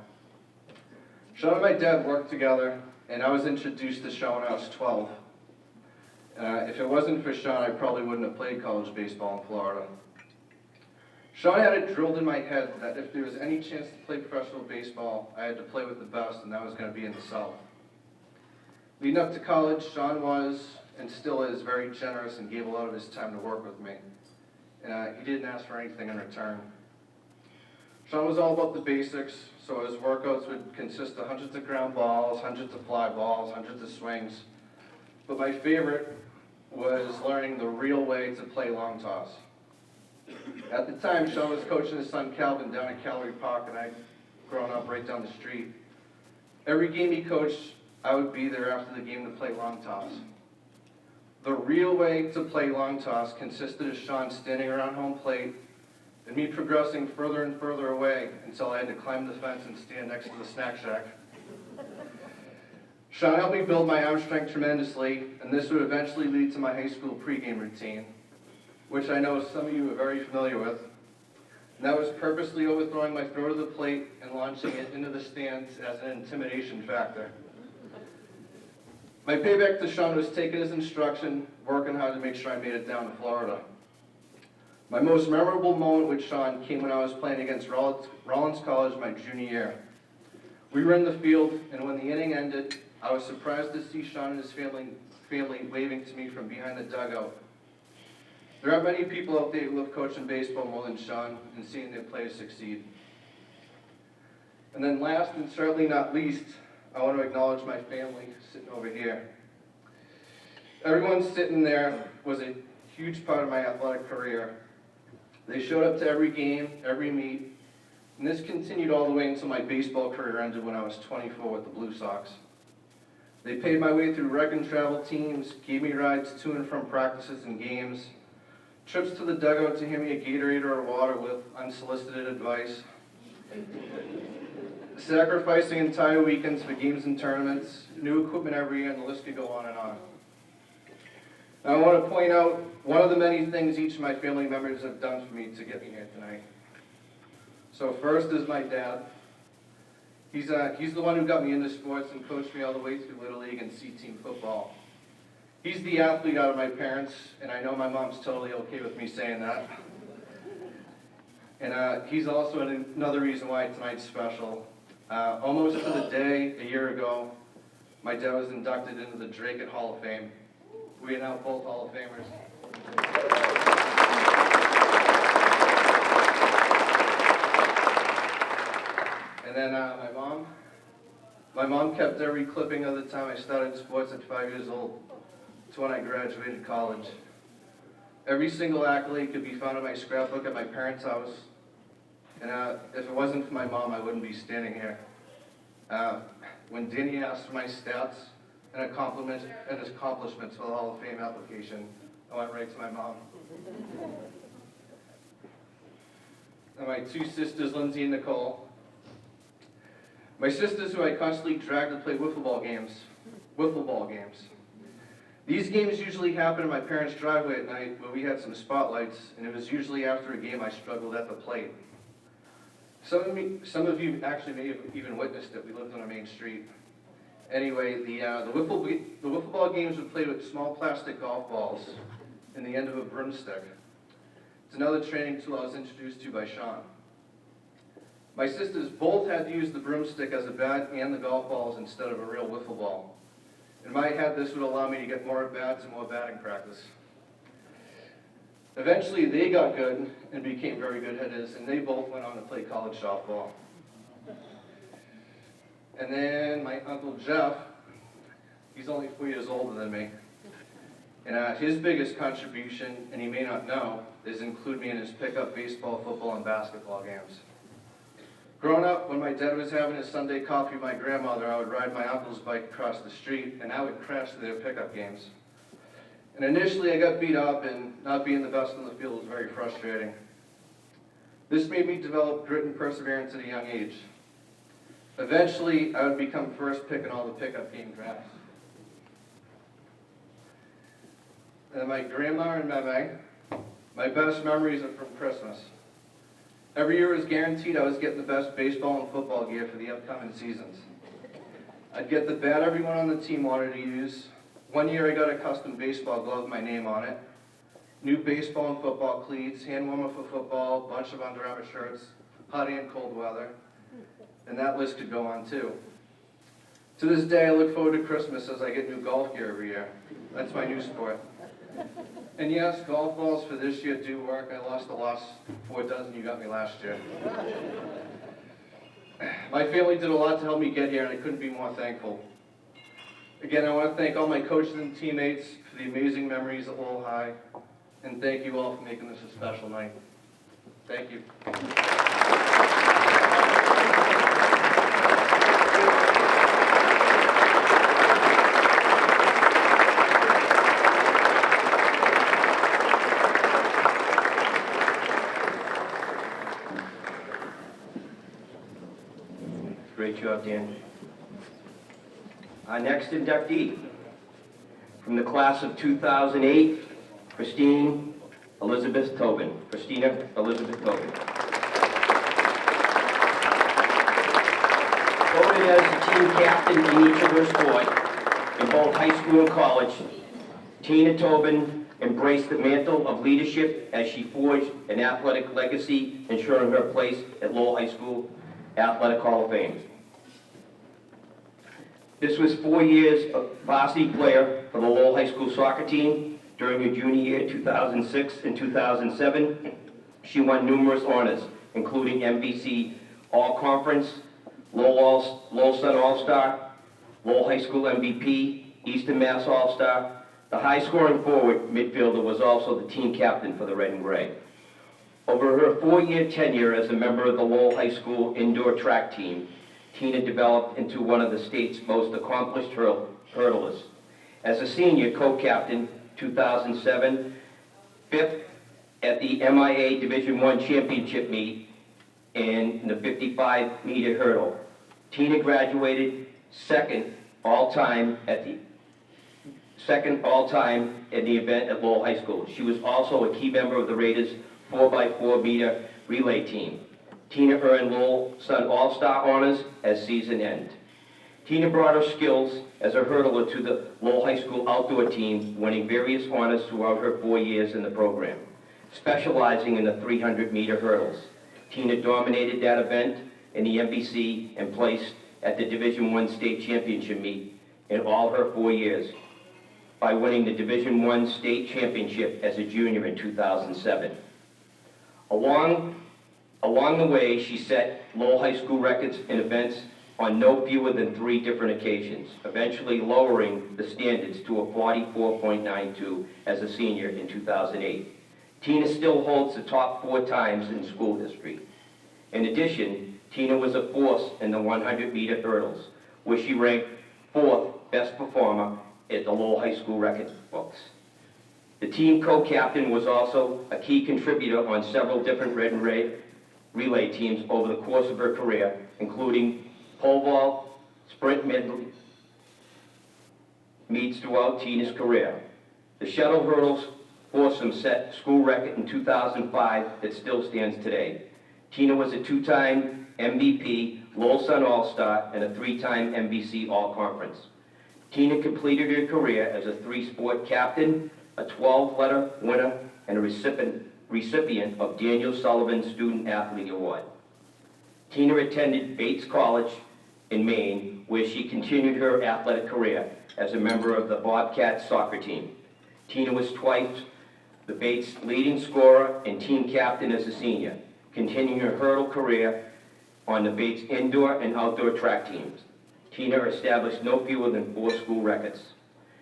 S6: Sean and my dad worked together, and I was introduced to Sean when I was 12. If it wasn't for Sean, I probably wouldn't have played college baseball in Florida. Sean had it drilled in my head that if there was any chance to play professional baseball, I had to play with the best, and that was going to be in the South. Leading up to college, Sean was, and still is, very generous and gave a lot of his time to work with me. And he didn't ask for anything in return. Sean was all about the basics, so his workouts would consist of hundreds of ground balls, hundreds of fly balls, hundreds of swings. But my favorite was learning the real way to play long toss. At the time, Sean was coaching his son Calvin down at Calorie Park, and I'd grown up right down the street. Every game he coached, I would be there after the game to play long toss. The real way to play long toss consisted of Sean standing around home plate and me progressing further and further away until I had to climb the fence and stand next to the snack shack. Sean helped me build my arm strength tremendously, and this would eventually lead to my high school pregame routine, which I know some of you are very familiar with. And that was purposely overthrowing my throw to the plate and launching it into the stands as an intimidation factor. My payback to Sean was taking his instruction, working hard to make sure I made it down to Florida. My most memorable moment with Sean came when I was playing against Rollins College my junior year. We were in the field, and when the inning ended, I was surprised to see Sean and his family waving to me from behind the dugout. There aren't many people out there who love coaching baseball more than Sean and seeing their players succeed. And then last and certainly not least, I want to acknowledge my family sitting over here. Everyone sitting there was a huge part of my athletic career. They showed up to every game, every meet, and this continued all the way until my baseball career ended when I was 24 with the Blue Sox. They paid my way through rec and travel teams, gave me rides to and from practices and games, trips to the dugout to hand me a Gatorade or a water with unsolicited advice, sacrificing entire weekends for games and tournaments, new equipment every year, and the list could go on and on. Now, I want to point out one of the many things each of my family members have done for me to get me here tonight. So first is my dad. He's the one who got me into sports and coached me all the way through Little League and C-team football. He's the athlete out of my parents, and I know my mom's totally okay with me saying that. And he's also another reason why tonight's special. Almost to the day, a year ago, my dad was inducted into the Dracut Hall of Fame. We are now both Hall of Famers. And then my mom kept every clipping of the time I started sports at 5 years old to when I graduated college. Every single accolade could be found in my scrapbook at my parents' house. And if it wasn't for my mom, I wouldn't be standing here. When Danny asked for my stats and accomplishments for the Hall of Fame application, I went right to my mom. And my two sisters, Lenzi and Nicole. My sisters, who I constantly dragged to play wiffle ball games. These games usually happened in my parents' driveway at night where we had some spotlights, and it was usually after a game I struggled at the plate. Some of you actually may have even witnessed it. We lived on a main street. Anyway, the wiffle ball games were played with small plastic golf balls in the end of a broomstick. It's another training tool I was introduced to by Sean. My sisters both had to use the broomstick as a bat and the golf balls instead of a real wiffle ball. In my head, this would allow me to get more at-bats and more batting practice. Eventually, they got good and became very good hitters, and they both went on to play college softball. And then my Uncle Jeff, He's only 4 years older than me. And his biggest contribution, and he may not know, is include me in his pickup baseball, football, and basketball games. Growing up, when my dad was having his Sunday coffee with my grandmother, I would ride my uncle's bike across the street, and I would crash to their pickup games. And initially, I got beat up, and not being the best on the field was very frustrating. This made me develop grit and perseverance at a young age. Eventually, I would become first pick in all the pickup game drafts. And my grandma and my best memories are from Christmas. Every year was guaranteed I was getting the best baseball and football gear for the upcoming seasons. I'd get the bat everyone on the team wanted to use. One year I got a custom baseball glove with my name on it. New baseball and football cleats, hand warmer for football, bunch of Under Armour shirts, hot and cold weather. And that list could go on too. To this day, I look forward to Christmas as I get new golf gear every year. That's my new sport. And yes, golf balls for this year do work. I lost the last 4 dozen you got me last year. My family did a lot to help me get here, and I couldn't be more thankful. Again, I want to thank all my coaches and teammates for the amazing memories at Lowell High, and thank you all for making this a special night. Thank you.
S2: Great job, Dan. Our next inductee, from the class of 2008, Christina Elizabeth Tobin. Voted as the team captain in each of her sports, in both high school and college, Tina Tobin embraced the mantle of leadership as she forged an athletic legacy, ensuring her place at Lowell High School Athletic Hall of Fame. This was 4 years of varsity player for the Lowell High School soccer team. During her junior year, 2006 and 2007, she won numerous honors, including MVC All-Conference, Lowell Sun All-Star, Lowell High School MVP, Eastern Mass All-Star. The high-scoring forward midfielder was also the team captain for the Red and Gray. Over her 4-year tenure as a member of the Lowell High School indoor track team, Tina developed into one of the state's most accomplished hurdlers. As a senior co-captain, 2007, 5th at the MIA Division I Championship meet in the 55-meter hurdle. Tina graduated second all-time in the event at Lowell High School. She was also a key member of the Raiders' 4x4 meter relay team. Tina earned Lowell Sun All-Star honors as season end. Tina brought her skills as a hurdler to the Lowell High School outdoor team, winning various honors throughout her 4 years in the program. Specializing in the 300-meter hurdles, Tina dominated that event in the MVC and placed at the Division I state championship meet in all her 4 years by winning the Division I state championship as a junior in 2007. Along the way, she set Lowell High School records in events on no fewer than 3 different occasions, eventually lowering the standards to a 44.92 as a senior in 2008. Tina still holds the top 4 times in school history. In addition, Tina was a force in the 100-meter hurdles, where she ranked 4th best performer at the Lowell High School record books. The team co-captain was also a key contributor on several different Red and relay teams over the course of her career, including pole vault, sprint medley meets throughout Tina's career. The shuttle hurdles foursome set school record in 2005 that still stands today. Tina was a 2-time MVP, Lowell Sun All-Star, and a 3-time MVC All-Conference. Tina completed her career as a 3-sport captain, a 12-letter winner, and a recipient of Daniel Sullivan Student Athlete Award. Tina attended Bates College in Maine, where she continued her athletic career as a member of the Bobcats soccer team. Tina was twice the Bates leading scorer and team captain as a senior, continuing her hurdle career on the Bates indoor and outdoor track teams. Tina established no fewer than 4 school records.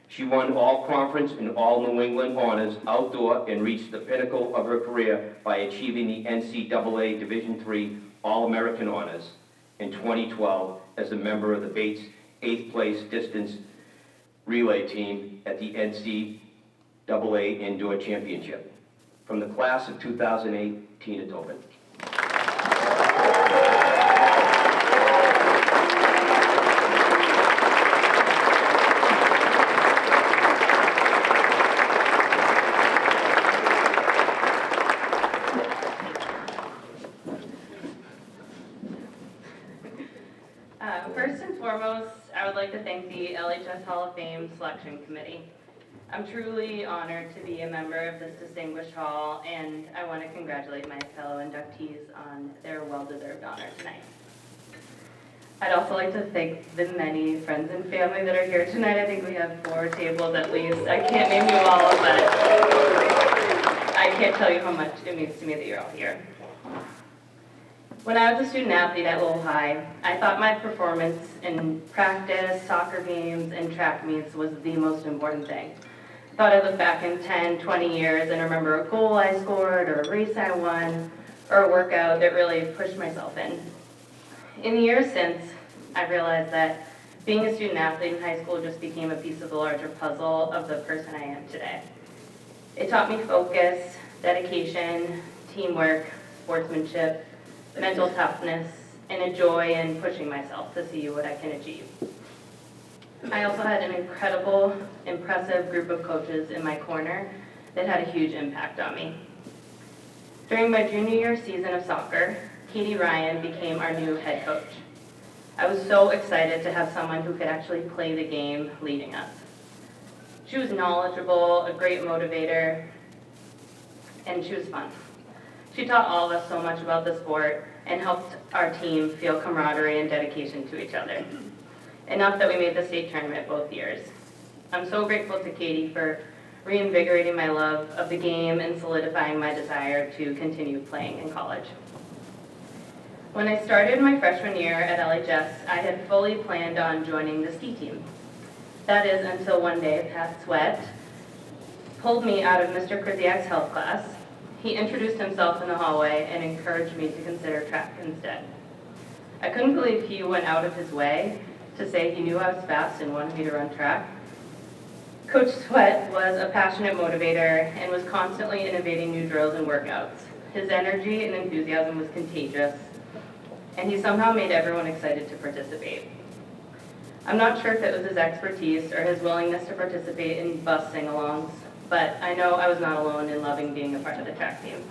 S2: She won all conference and all New England honors outdoor and reached the pinnacle of her career by achieving the NCAA Division III All-American honors in 2012 as a member of the Bates 8th place distance relay team at the NCAA Indoor Championship. From the class of 2008, Tina Tobin.
S7: First and foremost, I would like to thank the LHS Hall of Fame Selection Committee. I'm truly honored to be a member of this distinguished hall, and I want to congratulate my fellow inductees on their well-deserved honor tonight. I'd also like to thank the many friends and family that are here tonight. I think we have 4 tables at least. I can't name you all, but I can't tell you how much it means to me that you're all here. When I was a student athlete at Lowell High, I thought my performance in practice, soccer games, and track meets was the most important thing. I thought I'd look back in 10, 20 years and remember a goal I scored, or a race I won, or a workout that really pushed myself in. In the years since, I realized that being a student athlete in high school just became a piece of the larger puzzle of the person I am today. It taught me focus, dedication, teamwork, sportsmanship, mental toughness, and a joy in pushing myself to see what I can achieve. I also had an incredible, impressive group of coaches in my corner that had a huge impact on me. During my junior year season of soccer, Katie Ryan became our new head coach. I was so excited to have someone who could actually play the game leading us. She was knowledgeable, a great motivator, and she was fun. She taught all of us so much about the sport and helped our team feel camaraderie and dedication to each other. Enough that we made the state tournament both years. I'm so grateful to Katie for reinvigorating my love of the game and solidifying my desire to continue playing in college. When I started my freshman year at LHS, I had fully planned on joining the ski team. That is until one day Pat Sweat pulled me out of Mr. Krzyak's health class. He introduced himself in the hallway and encouraged me to consider track instead. I couldn't believe he went out of his way to say he knew I was fast and wanted me to run track. Coach Sweat was a passionate motivator and was constantly innovating new drills and workouts. His energy and enthusiasm was contagious, and he somehow made everyone excited to participate. I'm not sure if it was his expertise or his willingness to participate in bus sing-alongs, but I know I was not alone in loving being a part of the track team.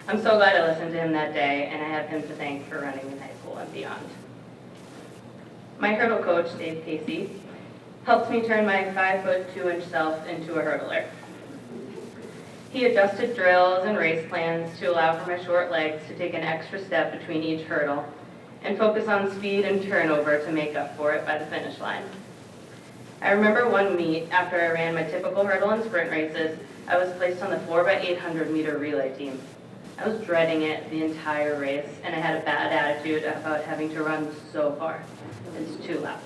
S7: I'm so glad I listened to him that day, and I have him to thank for running in high school and beyond. My hurdle coach, Dave Casey, helped me turn my 5'2" self into a hurdler. He adjusted drills and race plans to allow for my short legs to take an extra step between each hurdle and focus on speed and turnover to make up for it by the finish line. I remember one meet after I ran my typical hurdle and sprint races, I was placed on the 4x800 meter relay team. I was dreading it the entire race, and I had a bad attitude about having to run so far. It's 2 laps.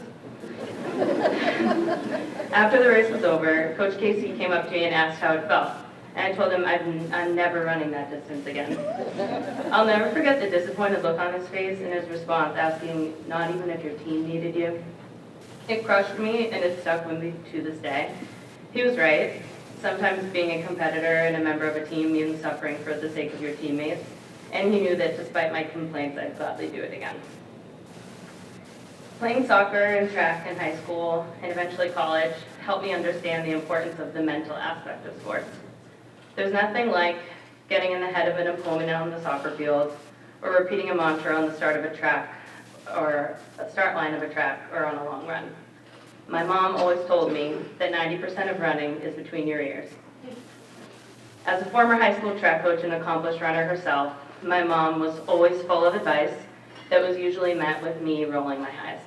S7: After the race was over, Coach Casey came up to me and asked how it felt. And I told him I'm never running that distance again. I'll never forget the disappointed look on his face and his response asking, not even if your team needed you. It crushed me, and it stuck with me to this day. He was right. Sometimes being a competitor and a member of a team means suffering for the sake of your teammates, and he knew that despite my complaints, I'd gladly do it again. Playing soccer and track in high school, and eventually college, helped me understand the importance of the mental aspect of sports. There's nothing like getting in the head of an opponent on the soccer field, or repeating a mantra on the start of a track, or a start line of a track, or on a long run. My mom always told me that 90% of running is between your ears. As a former high school track coach and accomplished runner herself, my mom was always full of advice that was usually met with me rolling my eyes.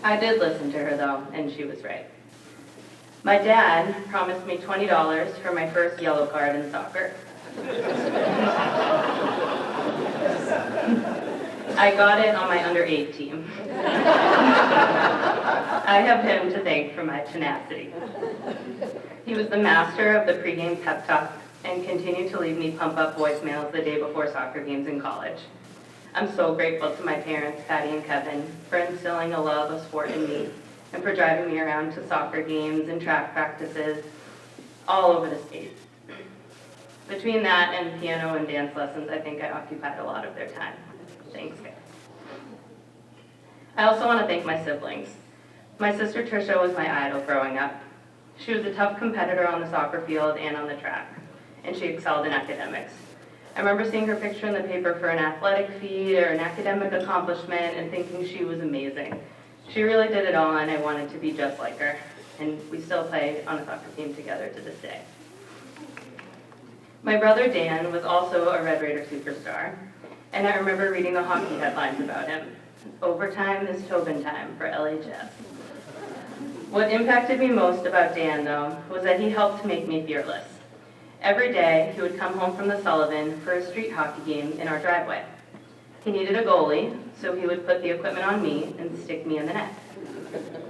S7: I did listen to her though, and she was right. My dad promised me $20 for my first yellow card in soccer. I got it on my under 8 team. I have him to thank for my tenacity. He was the master of the pregame pep talk and continued to leave me pump up voicemails the day before soccer games in college. I'm so grateful to my parents, Patty and Kevin, for instilling a love of sport in me and for driving me around to soccer games and track practices all over the state. Between that and piano and dance lessons, I think I occupied a lot of their time. Thanks, guys. I also want to thank my siblings. My sister Trisha was my idol growing up. She was a tough competitor on the soccer field and on the track, and she excelled in academics. I remember seeing her picture in the paper for an athletic feat or an academic accomplishment and thinking she was amazing. She really did it all, and I wanted to be just like her, and we still play on a soccer team together to this day. My brother Dan was also a Red Raider superstar, and I remember reading the hockey headlines about him. Overtime is Tobin time for LHS. What impacted me most about Dan, though, was that he helped make me fearless. Every day, he would come home from the Sullivan for a street hockey game in our driveway. He needed a goalie, so he would put the equipment on me and stick me in the net.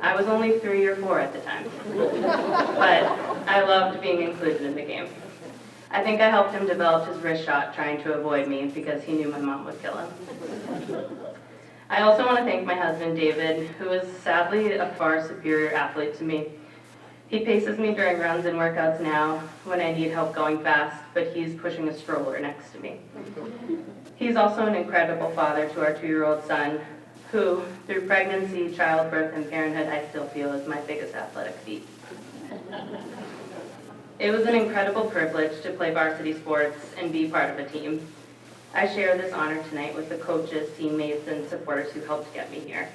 S7: I was only 3 or 4 at the time, but I loved being included in the game. I think I helped him develop his wrist shot trying to avoid me because he knew my mom would kill him. I also want to thank my husband, David, who is sadly a far superior athlete to me. He paces me during runs and workouts now when I need help going fast, but he's pushing a stroller next to me. He's also an incredible father to our 2-year-old son, who, through pregnancy, childbirth, and parenthood, I still feel is my biggest athletic feat. It was an incredible privilege to play varsity sports and be part of a team. I share this honor tonight with the coaches, teammates, and supporters who helped get me here.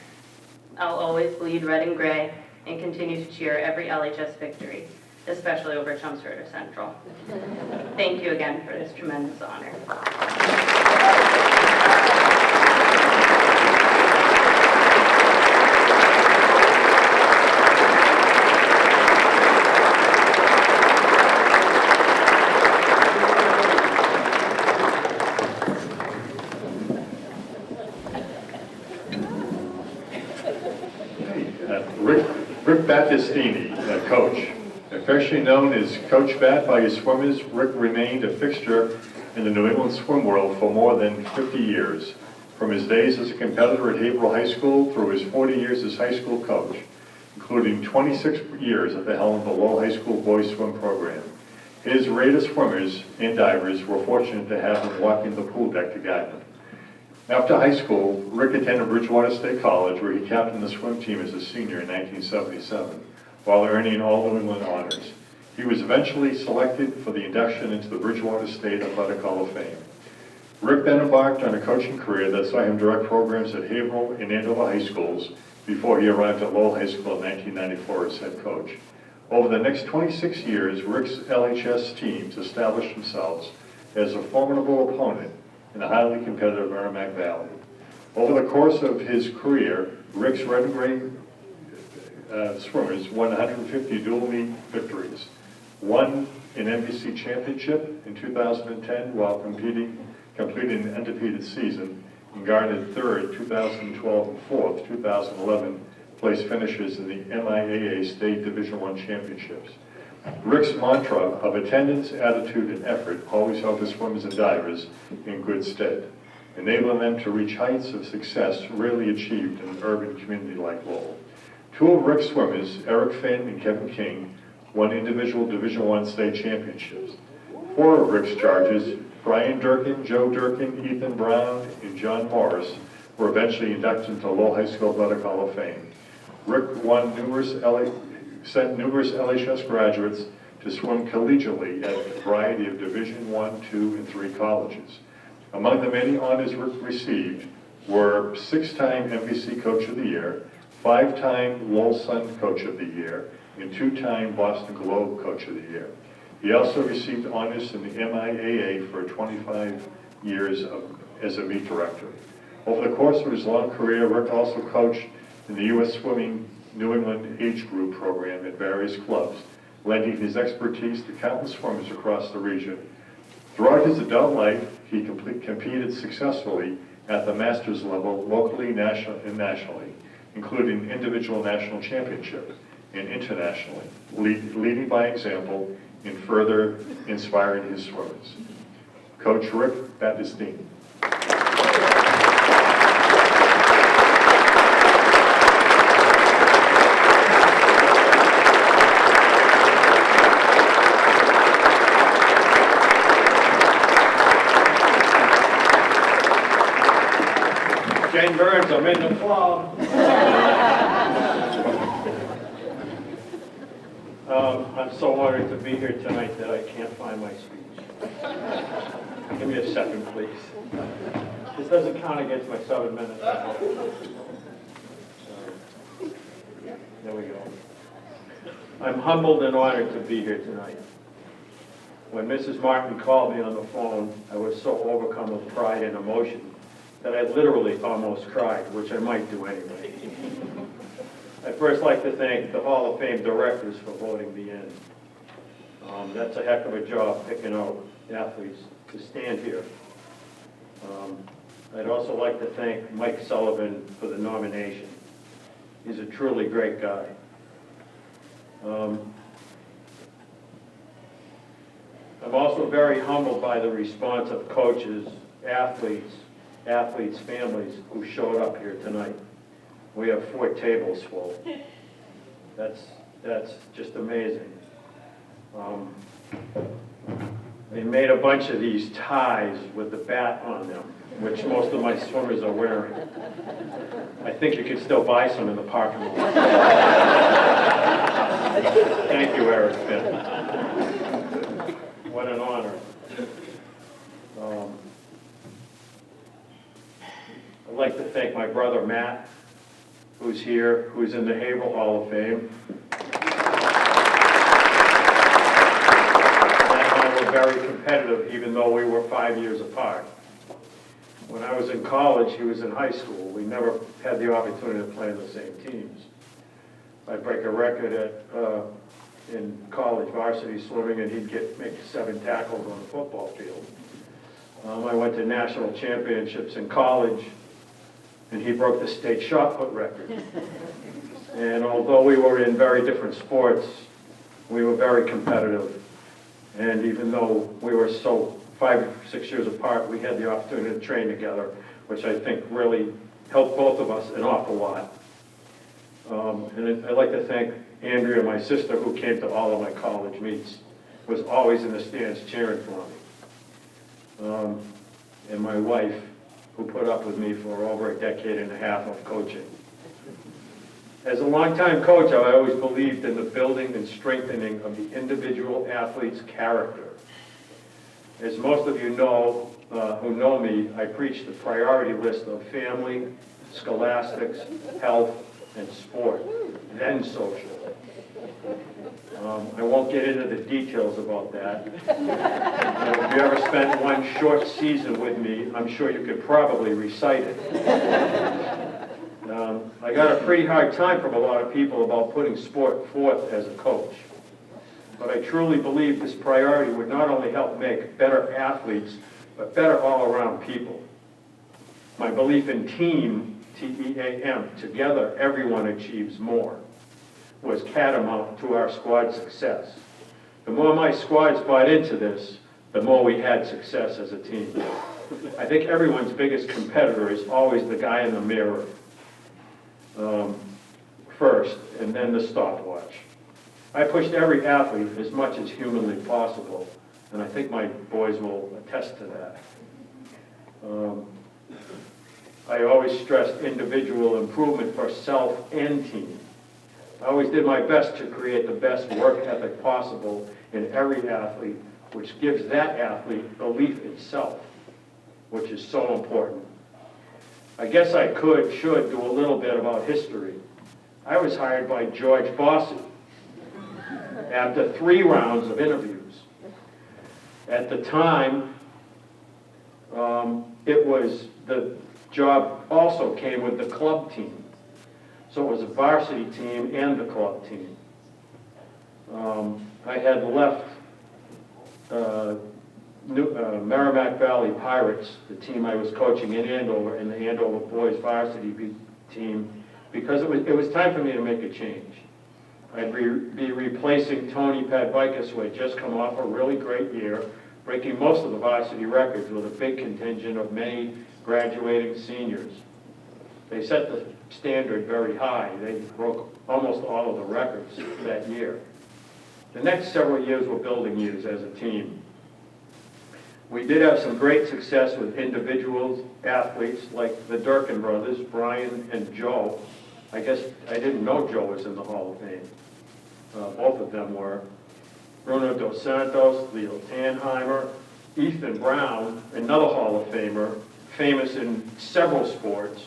S7: I'll always bleed red and gray and continue to cheer every LHS victory, especially over Chelmsford Central. Thank you again for this tremendous honor.
S1: Rick Battistini, coach. Affectionately known as Coach Bat by his swimmers, Rick remained a fixture in the New England swim world for more than 50 years. From his days as a competitor at Haverhill High School through his 40 years as high school coach, including 26 years at the helm of the Lowell High School boys swim program. His Raider swimmers and divers were fortunate to have him walking the pool deck to guide them. After high school, Rick attended Bridgewater State College, where he captained the swim team as a senior in 1977, while earning all New England honors. He was eventually selected for the induction into the Bridgewater State Athletic Hall of Fame. Rick then embarked on a coaching career that saw him direct programs at Haverhill and Andover High Schools before he arrived at Lowell High School in 1994 as head coach. Over the next 26 years, Rick's LHS teams established themselves as a formidable opponent in the highly competitive Merrimack Valley. Over the course of his career, Rick's red and gray swimmers won 150 dual meet victories, won an NBC championship in 2010 while completing an undefeated season, and garnered third 2012 and fourth 2011 place finishes in the MIAA State Division I championships. Rick's mantra of attendance, attitude, and effort always held his swimmers and divers in good stead, enabling them to reach heights of success rarely achieved in an urban community like Lowell. 2 of Rick's swimmers, Eric Finn and Kevin King, won individual Division I state championships. 4 of Rick's charges, Brian Durkin, Joe Durkin, Ethan Brown, and John Morris, were eventually inducted into Lowell High School Athletic Hall of Fame. Rick sent numerous LHS graduates to swim collegiately at a variety of Division I, II, and III colleges. Among the many honors Rick received were 6-time NBC Coach of the Year, 5-time Lowell Sun Coach of the Year, and 2-time Boston Globe Coach of the Year. He also received honors in the MIAA for 25 years as a meet director. Over the course of his long career, Rick also coached in the U.S. Swimming New England Age Group program at various clubs, lending his expertise to countless swimmers across the region. Throughout his adult life, he competed successfully at the masters level, locally and nationally. including individual national championship and internationally, leading by example and further inspiring his swimmers. Coach Rick Battistini.
S8: Jane Burns, I'm in the club. I'm so honored to be here tonight that I can't find my speech. Give me a second, please. This doesn't count against my 7 minutes. There we go. I'm humbled and honored to be here tonight. When Mrs. Martin called me on the phone, I was so overcome with pride and emotion that I literally almost cried, which I might do anyway. I'd first like to thank the Hall of Fame directors for voting me in. That's a heck of a job picking out athletes to stand here. I'd also like to thank Mike Sullivan for the nomination. He's a truly great guy. I'm also very humbled by the response of coaches, athletes, families who showed up here tonight. We have 4 tables full. That's just amazing. They made a bunch of these ties with the bat on them, which most of my swimmers are wearing. I think you could still buy some in the parking lot. Thank you, Eric Finn. What an honor. I'd like to thank my brother Matt, who's here, who's in the Haverhill Hall of Fame. Matt and I were very competitive, even though we were 5 years apart. When I was in college, he was in high school. We never had the opportunity to play in the same teams. I'd break a record in college varsity swimming, and he'd make 7 tackles on the football field. I went to national championships in college, and he broke the state shot put record. And although we were in very different sports, we were very competitive. And even though we were so 5 or 6 years apart, we had the opportunity to train together, which I think really helped both of us an awful lot. And I'd like to thank Andrea, my sister, who came to all of my college meets, was always in the stands cheering for me. And my wife, who put up with me for over a decade and a half of coaching. As a longtime coach, I always believed in the building and strengthening of the individual athlete's character. As most of you know, who know me, I preach the priority list of family, scholastics, health, and sport, then social. I won't get into the details about that. If you ever spent one short season with me, I'm sure you could probably recite it. I got a pretty hard time from a lot of people about putting sport forth as a coach. But I truly believe this priority would not only help make better athletes, but better all-around people. My belief in team, T-E-A-M, together everyone achieves more, was catamount to our squad success. The more my squads bought into this, the more we had success as a team. I think everyone's biggest competitor is always the guy in the mirror first, and then the stopwatch. I pushed every athlete as much as humanly possible, and I think my boys will attest to that. I always stressed individual improvement for self and team. I always did my best to create the best work ethic possible in every athlete, which gives that athlete belief in self, which is so important. I guess I should do a little bit about history. I was hired by George Bossy after 3 rounds of interviews. At the time, the job also came with the club team. So it was a varsity team and the club team. I had left Merrimack Valley Pirates, the team I was coaching in Andover, and the Andover boys varsity team because it was time for me to make a change. I'd be replacing Tony Padbikis, who had just come off a really great year, breaking most of the varsity records with a big contingent of many graduating seniors. They set the standard very high. They broke almost all of the records that year. The next several years were building years as a team. We did have some great success with individuals, athletes, like the Durkin brothers, Brian and Joe. I guess I didn't know Joe was in the Hall of Fame. Both of them were. Bruno Dos Santos, Leo Tannheimer, Ethan Brown, another Hall of Famer, famous in several sports,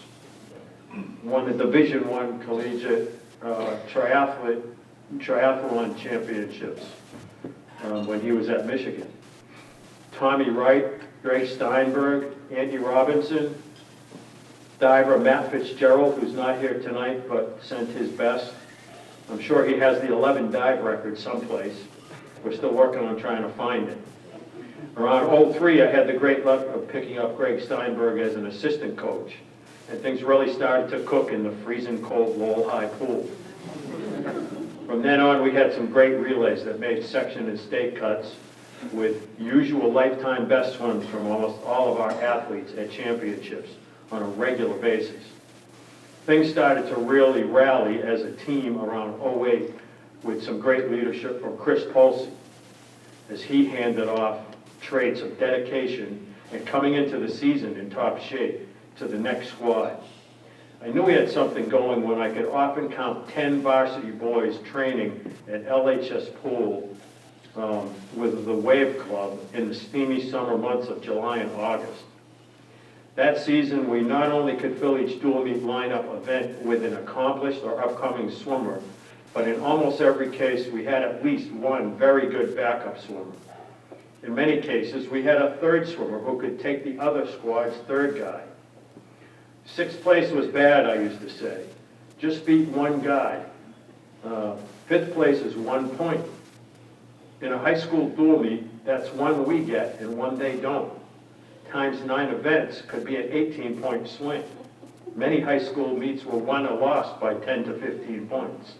S8: won the Division I collegiate triathlon championships when he was at Michigan. Tommy Wright, Greg Steinberg, Andy Robinson, diver Matt Fitzgerald, who's not here tonight but sent his best. I'm sure he has the 11 dive record someplace. We're still working on trying to find it. Around 03, I had the great luck of picking up Greg Steinberg as an assistant coach, and things really started to cook in the freezing cold Lowell High pool. From then on, we had some great relays that made section and state cuts with usual lifetime best swims from almost all of our athletes at championships on a regular basis. Things started to really rally as a team around 08 with some great leadership from Chris Polsey as he handed off traits of dedication and coming into the season in top shape to the next squad. I knew we had something going when I could often count 10 varsity boys training at LHS Pool with the Wave Club in the steamy summer months of July and August. That season, we not only could fill each dual meet lineup event with an accomplished or upcoming swimmer, but in almost every case, we had at least one very good backup swimmer. In many cases, we had a third swimmer who could take the other squad's third guy. Sixth place was bad, I used to say. Just beat one guy. Fifth place is 1 point. In a high school dual meet, that's one we get and one they don't. Times 9 events could be an 18-point swing. Many high school meets were won or lost by 10 to 15 points.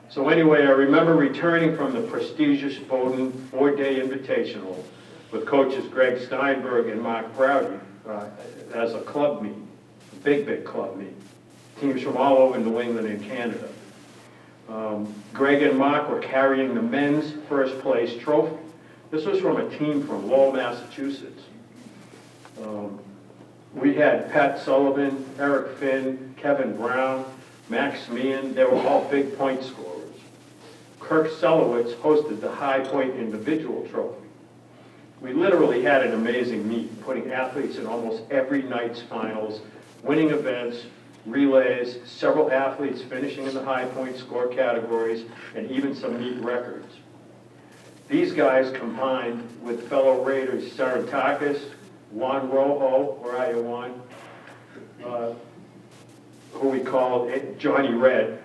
S8: So anyway, I remember returning from the prestigious Bowdoin 4-day invitational with coaches Greg Steinberg and Mark Browdy as a club meet, a big club meet. Teams from all over New England and Canada. Greg and Mark were carrying the men's first place trophy. This was from a team from Lowell, Massachusetts. We had Pat Sullivan, Eric Finn, Kevin Brown, Max Meehan. They were all big point scorers. Kirk Selowitz hosted the High Point Individual Trophy. We literally had an amazing meet, putting athletes in almost every night's finals, winning events, relays, several athletes finishing in the high point score categories, and even some meet records. These guys combined with fellow Raiders Sarantakis, Juan Rojo, where are you, Juan? Who we called Johnny Red.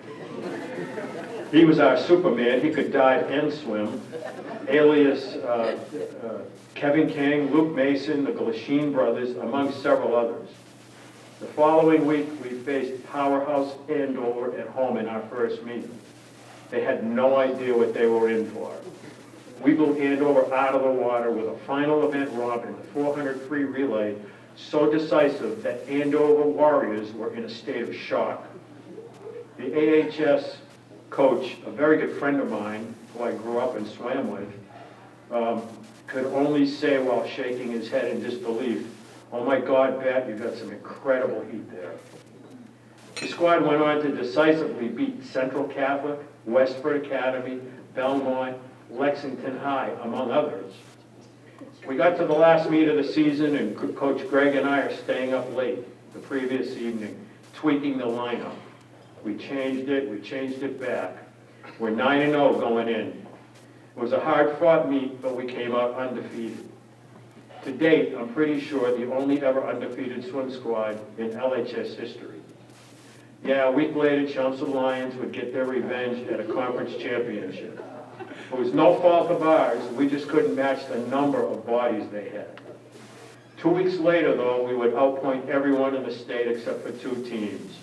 S8: He was our Superman. He could dive and swim. Alias Kevin King, Luke Mason, the Glasheen brothers, among several others. The following week, we faced Powerhouse Andover at home in our first meet. They had no idea what they were in for. We blew Andover out of the water with a final event romp in the 400 free relay so decisive that Andover Warriors were in a state of shock. The AHS coach, a very good friend of mine, who I grew up and swam with, could only say while shaking his head in disbelief, "Oh my God, Pat, you've got some incredible heat there." The squad went on to decisively beat Central Catholic, Westford Academy, Belmont, Lexington High, among others. We got to the last meet of the season, and Coach Greg and I are staying up late the previous evening, tweaking the lineup. We changed it back. We're 9-0 going in. It was a hard-fought meet, but we came out undefeated. To date, I'm pretty sure the only ever undefeated swim squad in LHS history. Yeah, a week later, Chelmsford Lions would get their revenge at a conference championship. It was no fault of ours, we just couldn't match the number of bodies they had. 2 weeks later, though, we would outpoint everyone in the state except for 2 teams.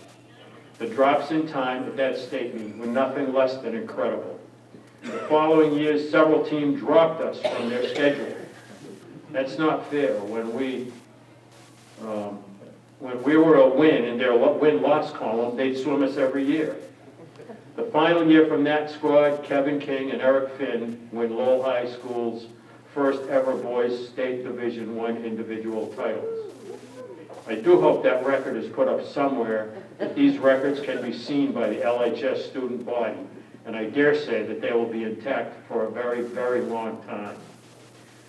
S8: The drops in time at that state meet were nothing less than incredible. The following years, several teams dropped us from their schedule. That's not fair. When we were a win in their win-loss column, they'd swim us every year. The final year from that squad, Kevin King and Eric Finn win Lowell High School's first ever boys state Division I individual titles. I do hope that record is put up somewhere, that these records can be seen by the LHS student body, and I dare say that they will be intact for a very, very long time.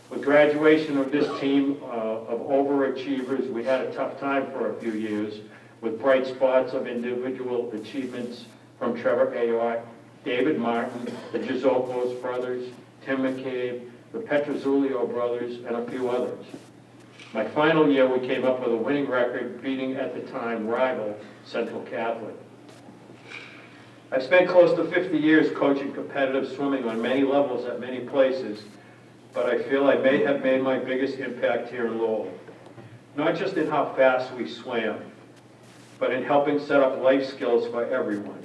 S8: With graduation of this team of overachievers, we had a tough time for a few years, with bright spots of individual achievements from Trevor Ayotte, David Martin, the Gisopos brothers, Tim McCabe, the Petrozzulio brothers, and a few others. My final year, we came up with a winning record, beating at the time rival Central Catholic. I've spent close to 50 years coaching competitive swimming on many levels at many places, but I feel I may have made my biggest impact here in Lowell. Not just in how fast we swam, but in helping set up life skills for everyone.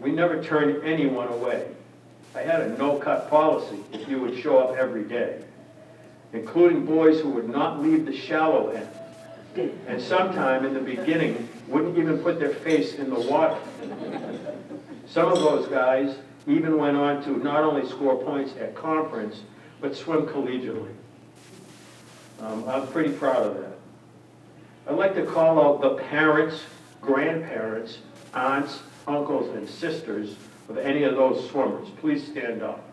S8: We never turned anyone away. I had a no-cut policy if you would show up every day, including boys who would not leave the shallow end, and sometime in the beginning wouldn't even put their face in the water. Some of those guys even went on to not only score points at conference, but swim collegiately. I'm pretty proud of that. I'd like to call out the parents, grandparents, aunts, uncles, and sisters of any of those swimmers. Please stand up.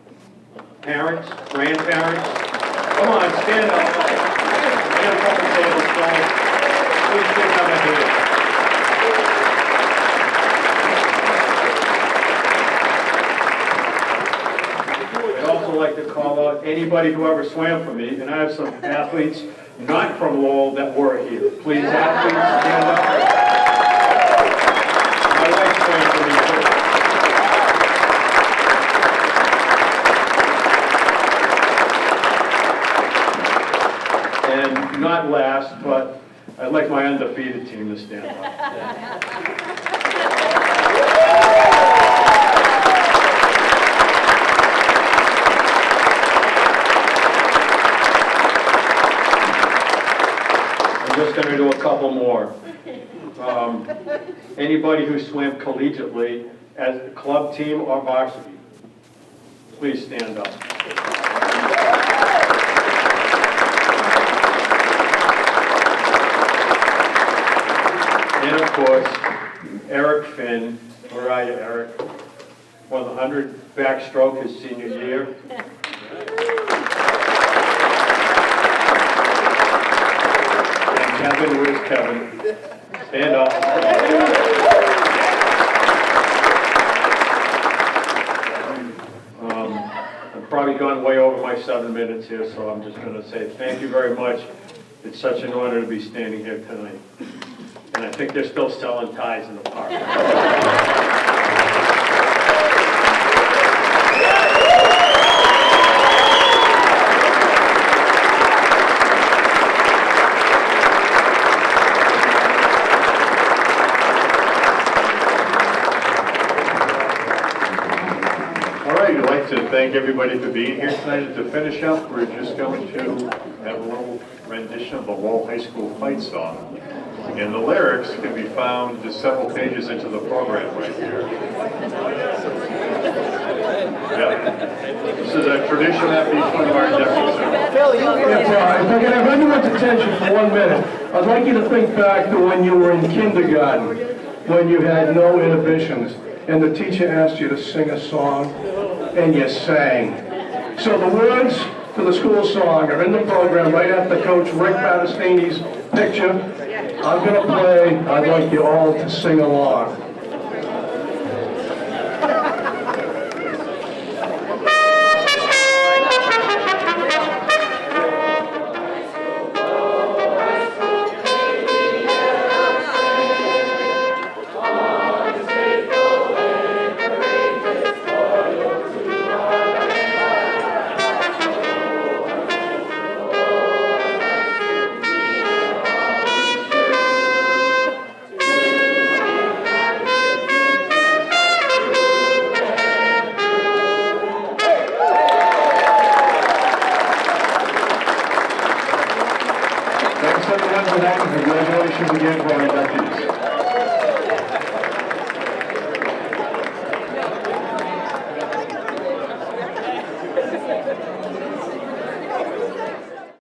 S8: Parents, grandparents, come on, stand up. Stand up and table, please give them a hand. I'd also like to call out anybody who ever swam for me, and I have some athletes not from Lowell that were here. Please, athletes, stand up. My wife swam for me too. And not last, but I'd like my undefeated team to stand up. I'm just going to do a couple more. Anybody who swam collegiately as a club team or varsity, please stand up. And of course, Eric Finn, where are you, Eric? Won the 100 backstroke his senior year. And Kevin, where's Kevin? Stand up. I've probably gone way over my 7 minutes here, so I'm just going to say thank you very much. It's such an honor to be standing here tonight. And I think they're still selling ties in the park.
S1: All right, I'd like to thank everybody for being here tonight. To finish up, we're just going to have a little rendition of the Lowell High School fight song. And the lyrics can be found just several pages into the program right here. Yeah. This is a tradition at each one of our induction ceremonies.
S9: If I can have anyone's attention for 1 minute, I'd like you to think back to when you were in kindergarten, when you had no inhibitions, and the teacher asked you to sing a song, and you sang. So the words to the school song are in the program right after Coach Rick Battistini's picture. I'm going to play. I'd like you all to sing along.
S2: time for our inductees.